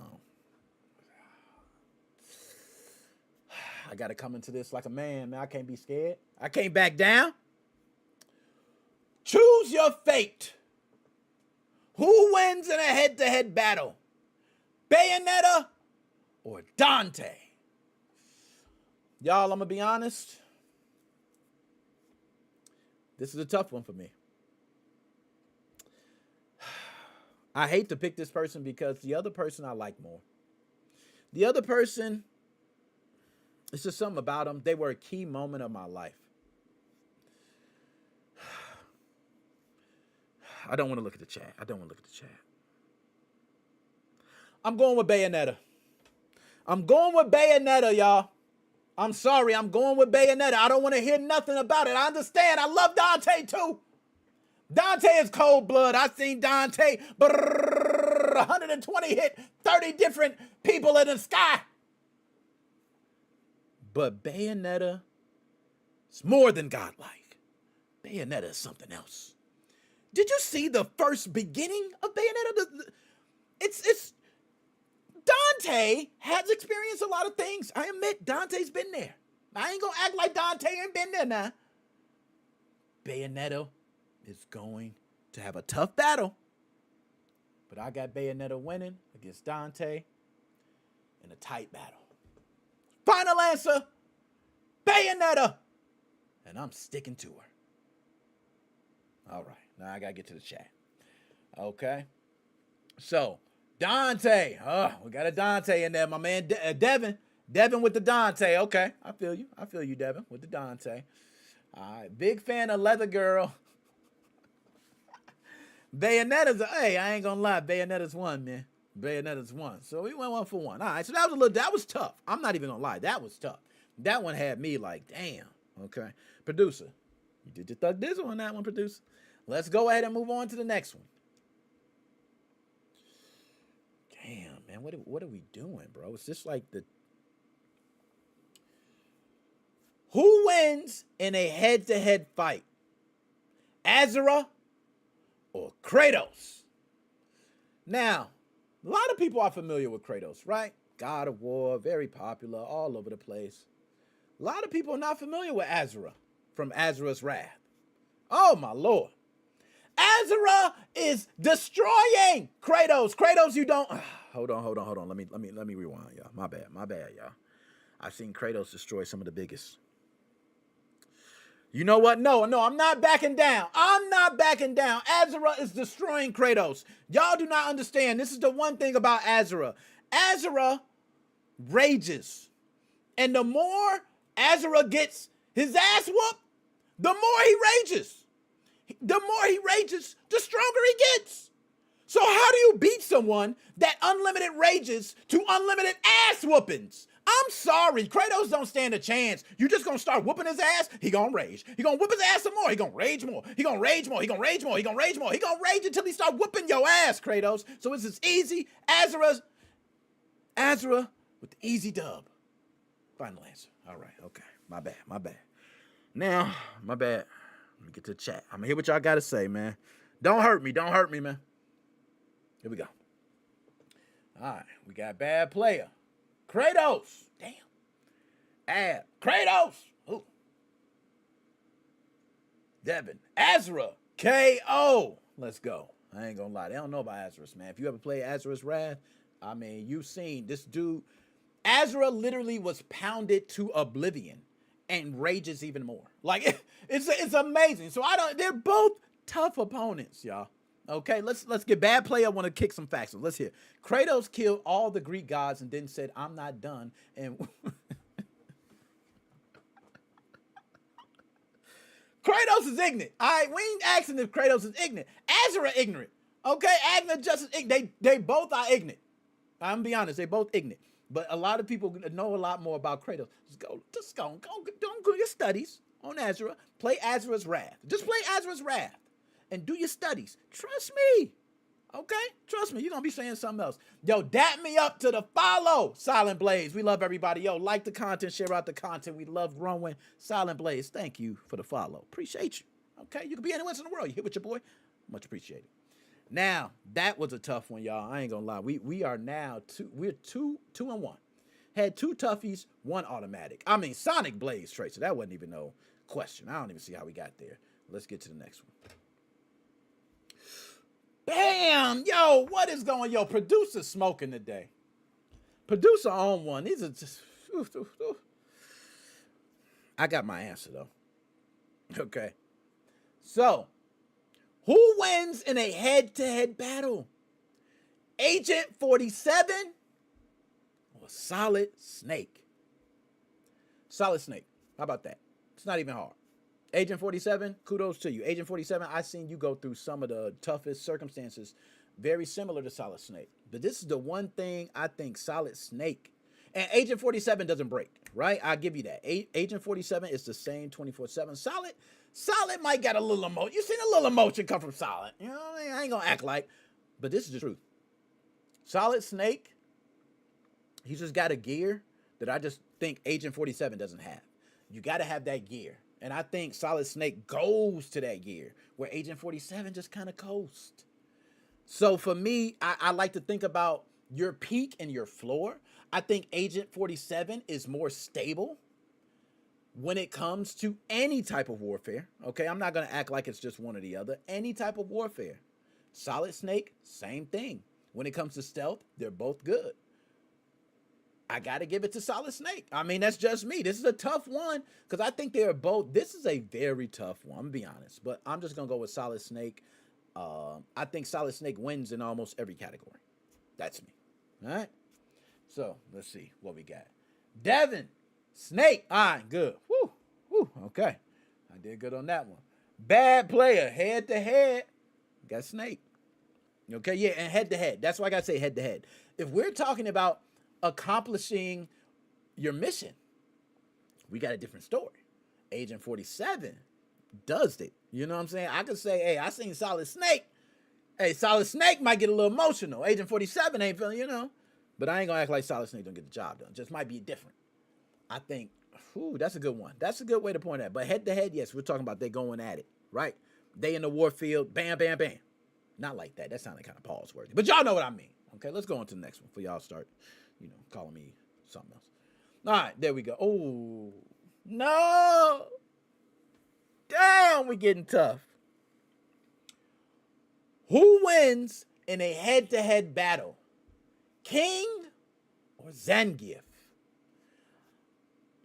I got to come into this like a man, man. I can't be scared. I can't back down. Choose your fate. Who wins in a head-to-head battle? Bayonetta or Dante? Y'all, I'm going to be honest. This is a tough one for me. I hate to pick this person because the other person I like more. The other person, it's just something about them. They were a key moment of my life. I don't want to look at the chat. I'm going with Bayonetta. Y'all. I'm sorry. I'm going with Bayonetta. I don't want to hear nothing about it. I understand. I love Dante too. Dante is cold blood. I've seen Dante 120 hit 30 different people in the sky. But Bayonetta is more than godlike. Bayonetta is something else. Did you see the first beginning of Bayonetta? It's Dante has experienced a lot of things. I admit Dante's been there. I ain't gonna act like Dante ain't been there now. Bayonetta is going to have a tough battle. But I got Bayonetta winning against Dante in a tight battle. Final answer, Bayonetta. And I'm sticking to her. All right, now I got to get to the chat. Okay. So, Dante. We got a Dante in there. My man, Devin. Devin with the Dante. Okay, I feel you, Devin, with the Dante. All right, big fan of Leather Girl. Bayonetta's, I ain't gonna lie, Bayonetta's one, man. Bayonetta's one. So we went 1 for 1. All right, so that was tough. I'm not even gonna lie, that was tough. That one had me like, damn. Okay, producer, you did your thug dizzle on that one, producer. Let's go ahead and move on to the next one. Damn, man, what are we doing, bro? It's just like who wins in a head-to-head fight? Azura or Kratos? Now, a lot of people are familiar with Kratos, right? God of War, very popular, all over the place. A lot of people are not familiar with Azura from Azura's Wrath. Oh, my Lord. Azura is destroying Kratos. Kratos, you don't... Hold on. Let me rewind, y'all. My bad, y'all. I've seen Kratos destroy some of the biggest. You know what? No, I'm not backing down. Azura is destroying Kratos. Y'all do not understand. This is the one thing about Azura. Azura rages. And the more Azura gets his ass whooped, the more he rages. The more he rages, the stronger he gets. So how do you beat someone that unlimited rages to unlimited ass whoopings? I'm sorry, Kratos don't stand a chance. You just gonna start whooping his ass, he gonna rage. He gonna whoop his ass some more, he gonna rage more. He gonna rage more, he gonna rage more, he gonna rage more. He gonna rage until he start whooping your ass, Kratos. So it's as easy. Azra with the easy dub. Final answer. All right, okay. My bad. Now, my bad. Let me get to the chat. I'm gonna hear what y'all gotta say, man. Don't hurt me, man. Here we go. All right, we got bad player. Kratos. Damn. Kratos. Ooh. Devin. Azra. KO. Let's go. I ain't gonna lie. They don't know about Azra's, man. If you ever played Azra's Wrath, I mean, you've seen this dude. Azra literally was pounded to oblivion and rages even more. Like, it's amazing. So they're both tough opponents, y'all. Okay, let's get bad player. I want to kick some facts. So let's hear. Kratos killed all the Greek gods and then said, "I'm not done." And Kratos is ignorant. All right, we ain't asking if Kratos is ignorant. Azra ignorant. Okay, Azra just as ignorant. They both are ignorant. I'm gonna be honest. They both ignorant. But a lot of people know a lot more about Kratos. Just go your studies on Azra. Play Azra's Wrath. Just play Azra's Wrath. And do your studies. Trust me. Okay? Trust me. You're going to be saying something else. Yo, dap me up to the follow, Silent Blaze. We love everybody. Yo, like the content. Share out the content. We love growing. Silent Blaze, thank you for the follow. Appreciate you. Okay? You can be anywhere in the world. You hit with your boy. Much appreciated. Now, that was a tough one, y'all. I ain't going to lie. We are now we're 2-1. Had 2 toughies, 1 automatic. I mean, Sonic Blaze Tracer. That wasn't even no question. I don't even see how we got there. Let's get to the next one. Bam! Yo, what is going? Yo, producer smoking today. Producer on one. These are just. I got my answer though. Okay. So, who wins in a head-to-head battle? Agent 47 or Solid Snake? Solid Snake. How about that? It's not even hard. Agent 47, kudos to you. Agent 47, I seen you go through some of the toughest circumstances, very similar to Solid Snake. But this is the one thing I think Solid Snake, and Agent 47 doesn't break, right? I'll give you that. Agent 47 is the same 24/7. Solid might got a little emotion. You seen a little emotion come from Solid. You know what I mean? I ain't gonna act like, but this is the truth. Solid Snake, he's just got a gear that I just think Agent 47 doesn't have. You got to have that gear. And I think Solid Snake goes to that gear where Agent 47 just kind of coasts. So for me, I like to think about your peak and your floor. I think Agent 47 is more stable when it comes to any type of warfare. Okay, I'm not going to act like it's just one or the other. Any type of warfare. Solid Snake, same thing. When it comes to stealth, they're both good. I got to give it to Solid Snake. I mean, that's just me. This is a tough one because I think they're both. This is a very tough one, I'm going to be honest. But I'm just going to go with Solid Snake. I think Solid Snake wins in almost every category. That's me. All right? So, let's see what we got. Devin, Snake. All right, good. Woo. Okay. I did good on that one. Bad player, head-to-head. Got Snake. Okay, yeah, and head-to-head. That's why I got to say head-to-head. If we're talking about accomplishing your mission, we got a different story. Agent 47 does it. You know what I'm saying? I could say, hey, I seen Solid Snake. Hey, Solid Snake might get a little emotional. Agent 47 ain't feeling, you know. But I ain't gonna act like Solid Snake don't get the job done. Just might be different. I think, that's a good one. That's a good way to point at. But head to head, yes, we're talking about they going at it, right? They in the war field, bam, bam, bam. Not like that. That sounded kind of pause worthy. But y'all know what I mean. Okay, let's go on to the next one before y'all start, calling me something else. All right, there we go. Oh, no. Damn, we're getting tough. Who wins in a head-to-head battle? King or Zangief?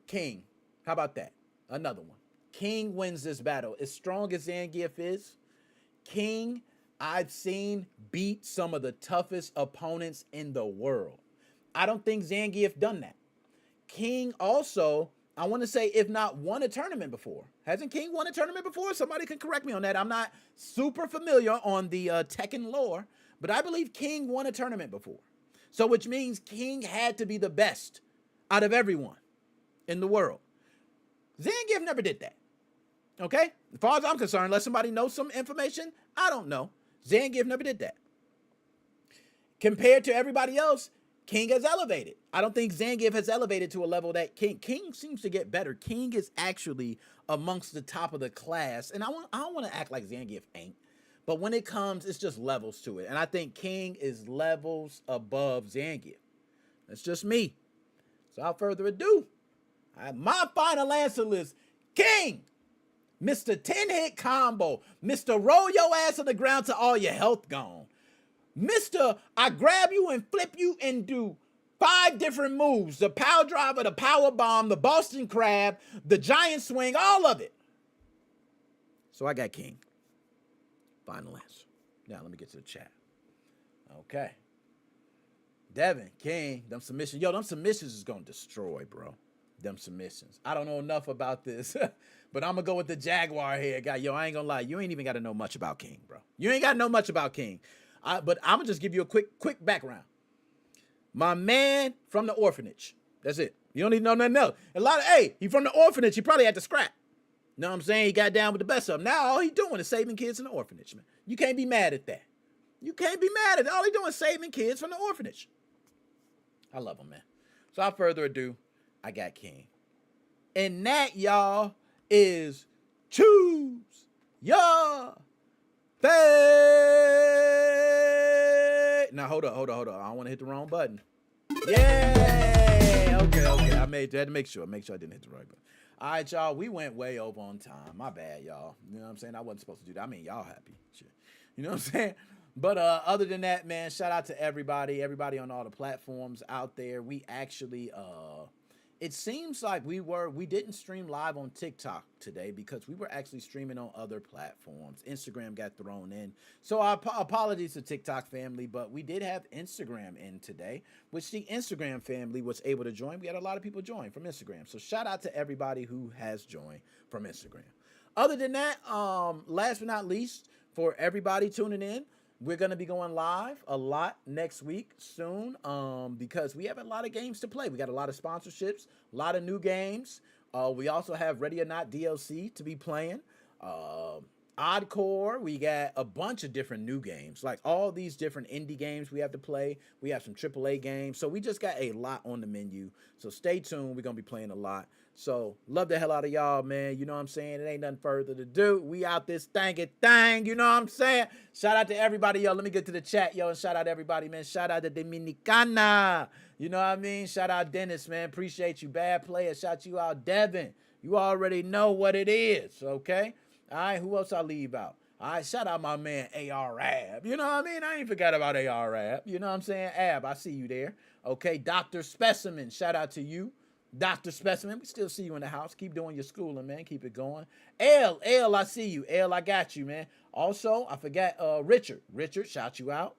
King. How about that? Another one. King wins this battle. As strong as Zangief is, King, I've seen beat some of the toughest opponents in the world. I don't think Zangief done that. King also, I want to say, if not won a tournament before. Hasn't King won a tournament before? Somebody can correct me on that. I'm not super familiar on the Tekken lore, but I believe King won a tournament before. So which means King had to be the best out of everyone in the world. Zangief never did that. Okay? As far as I'm concerned, unless somebody knows some information, I don't know. Zangief never did that. Compared to everybody else, King has elevated. I don't think Zangief has elevated to a level that King seems to get better. King is actually amongst the top of the class. And I don't want to act like Zangief ain't. But when it comes, it's just levels to it. And I think King is levels above Zangief. That's just me. So without further ado, my final answer is King. Mr. 10-hit combo. Mr. Roll your ass on the ground till all your health gone. Mr. I grab you and flip you and do 5 different moves. The power driver, the power bomb, the Boston crab, the giant swing, all of it. So I got King. Final answer. Now let me get to the chat. Okay. Devin, King, them submissions. Yo, them submissions is going to destroy, bro. Them submissions. I don't know enough about this, but I'm going to go with the Jaguar here, guy. Yo, I ain't going to lie. You ain't even got to know much about King, bro. You ain't got to know much about King. But I'm going to just give you a quick background. My man from the orphanage. That's it. You don't need to know nothing else. He from the orphanage. He probably had to scrap. You know what I'm saying? He got down with the best of them. Now all he doing is saving kids in the orphanage, man. You can't be mad at that. You can't be mad at it. All he doing is saving kids from the orphanage. I love him, man. So without further ado, I got King. And that, y'all, is Choose Your Fate. Now, hold up. I don't want to hit the wrong button. Yay! Okay. I had to make sure I didn't hit the right button. All right, y'all, we went way over on time. My bad, y'all. You know what I'm saying? I wasn't supposed to do that. I mean, y'all happy. Shit. You know what I'm saying? But other than that, man, shout out to everybody on all the platforms out there. We actually, it seems like we didn't stream live on TikTok today because we were actually streaming on other platforms. Instagram got thrown in. So apologies to TikTok family, but we did have Instagram in today, which the Instagram family was able to join. We had a lot of people join from Instagram. So shout out to everybody who has joined from Instagram. Other than that, last but not least, for everybody tuning in, we're going to be going live a lot next week soon because we have a lot of games to play. We got a lot of sponsorships, a lot of new games. We also have Ready or Not DLC to be playing. Oddcore, we got a bunch of different new games, like all these different indie games we have to play. We have some AAA games. So we just got a lot on the menu. So stay tuned. We're going to be playing a lot. So love the hell out of y'all, man. You know what I'm saying? It ain't nothing further to do. We out this thing. You know what I'm saying? Shout out to everybody, yo. Let me get to the chat, yo. And shout out to everybody, man. Shout out to Dominicana. You know what I mean? Shout out Dennis, man. Appreciate you. Bad player. Shout you out, Devin. You already know what it is, okay? All right, who else I leave out? All right, shout out my man AR Ab. You know what I mean? I ain't forgot about AR Ab. You know what I'm saying? Ab, I see you there. Okay, Dr. Specimen, shout out to you. Dr. Specimen, we still see you in the house. Keep doing your schooling, man. Keep it going. L, I see you. L, I got you, man. Also, I forgot Richard. Richard, shout you out.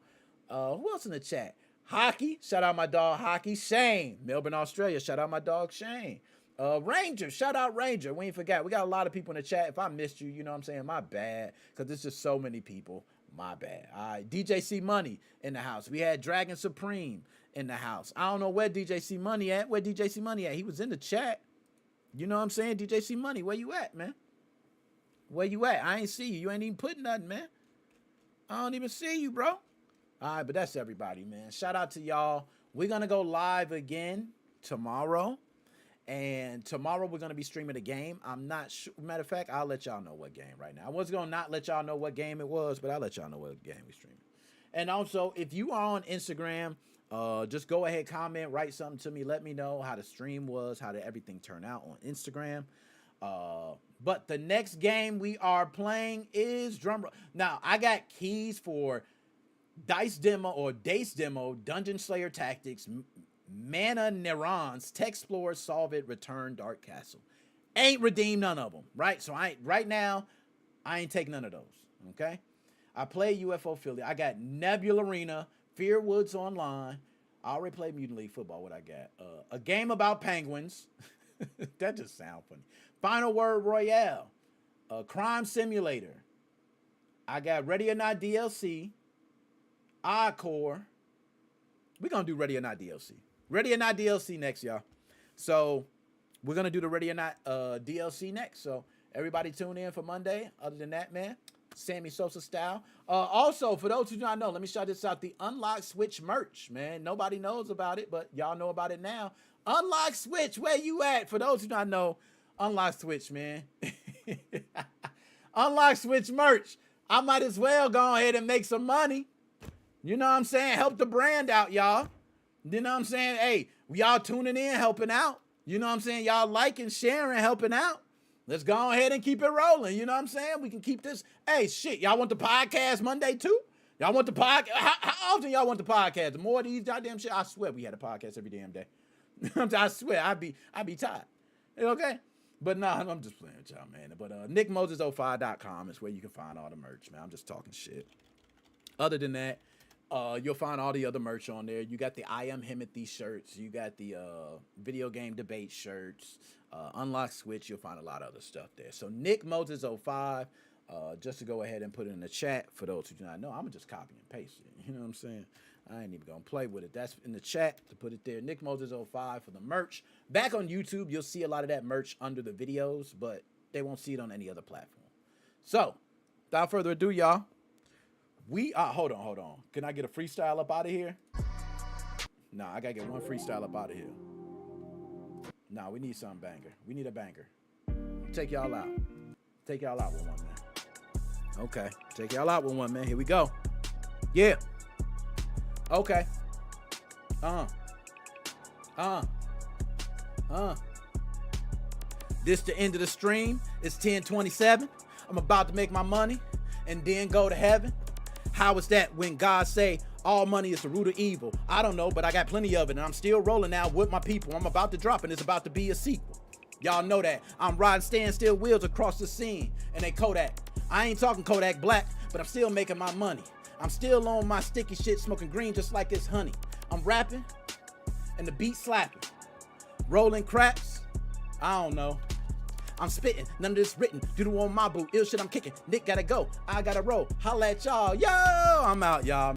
Who else in the chat? Hockey, shout out my dog Hockey. Shane, Melbourne, Australia, shout out my dog Shane. Ranger, shout out Ranger. We ain't forgot. We got a lot of people in the chat. If I missed you, you know what I'm saying? My bad. Because there's just so many people. My bad. All right. DJC Money in the house. We had Dragon Supreme in the house. I don't know where DJC Money at. Where DJC Money at? He was in the chat. You know what I'm saying? DJC Money, where you at, man? Where you at? I ain't see you. You ain't even putting nothing, man. I don't even see you, bro. All right, but that's everybody, man. Shout out to y'all. We're going to go live again tomorrow. And tomorrow we're going to be streaming a game. I'm not sure. Matter of fact, I'll let y'all know what game right now. I was going to not let y'all know what game it was, but I'll let y'all know what game we're streaming. And also, if you are on Instagram, just go ahead, comment, write something to me. Let me know how the stream was, how did everything turn out on Instagram. But the next game we are playing is Drumroll. Now, I got keys for Dice Demo, Dungeon Slayer Tactics, Mana Neurons, Texplore, Solve It, Return, Dark Castle. Ain't redeemed none of them, right? So right now, I ain't taking none of those, okay? I play UFO Philly. I got Nebula Arena, Fear Woods Online. I already played Mutant League Football. What I got? A game about penguins. That just sounds funny. Final Word Royale. Crime Simulator. I got Ready or Not DLC. Oddcore. We're going to do Ready or Not DLC. Ready or Not DLC next, y'all. So we're gonna do the Ready or Not DLC next. So everybody tune in for Monday. Other than that, man, Sammy Sosa style. Also, for those who do not know, let me shout this out: the Unlock Switch merch, man. Nobody knows about it, but y'all know about it now. Unlock Switch, where you at? For those who do not know, Unlock Switch, man. Unlock Switch merch. I might as well go ahead and make some money. You know what I'm saying? Help the brand out, y'all. You know what I'm saying? Hey, y'all tuning in, helping out. You know what I'm saying? Y'all liking, sharing, helping out. Let's go ahead and keep it rolling. You know what I'm saying? We can keep this. Hey, shit, y'all want the podcast Monday too? Y'all want the podcast? How often y'all want the podcast? The more of these goddamn shit, I swear we had a podcast every damn day. I swear, I'd be tired. Okay? But nah, I'm just playing with y'all, man. But nickmoses05.com is where you can find all the merch, man. I'm just talking shit. Other than that, you'll find all the other merch on there. You got the I Am Himothy shirts. You got the video game debate shirts. Unlock Switch. You'll find a lot of other stuff there. So nickmoses05, just to go ahead and put it in the chat for those who do not know. I'm going to just copy and paste it. You know what I'm saying? I ain't even going to play with it. That's in the chat to put it there. nickmoses05 for the merch. Back on YouTube, you'll see a lot of that merch under the videos, but they won't see it on any other platform. So, without further ado, y'all, we are, hold on. Can I get a freestyle up out of here? Nah, I gotta get one freestyle up out of here. Nah, we need some banger. We need a banger. Take y'all out. Take y'all out with one, man. Okay, take y'all out with one, man. Here we go. Yeah. Okay. This the end of the stream. It's 10:27. I'm about to make my money and then go to heaven. How is that when God say all money is the root of evil? I don't know, but I got plenty of it, and I'm still rolling now with my people. I'm about to drop, and it's about to be a sequel. Y'all know that. I'm riding standstill wheels across the scene, and they Kodak. I ain't talking Kodak Black, but I'm still making my money. I'm still on my sticky shit, smoking green just like it's honey. I'm rapping, and the beat slapping. Rolling craps, I don't know. I'm spitting, none of this written. Doodle on my boot, ill shit I'm kicking. Nick gotta go, I gotta roll. Holla at y'all, yo, I'm out, y'all.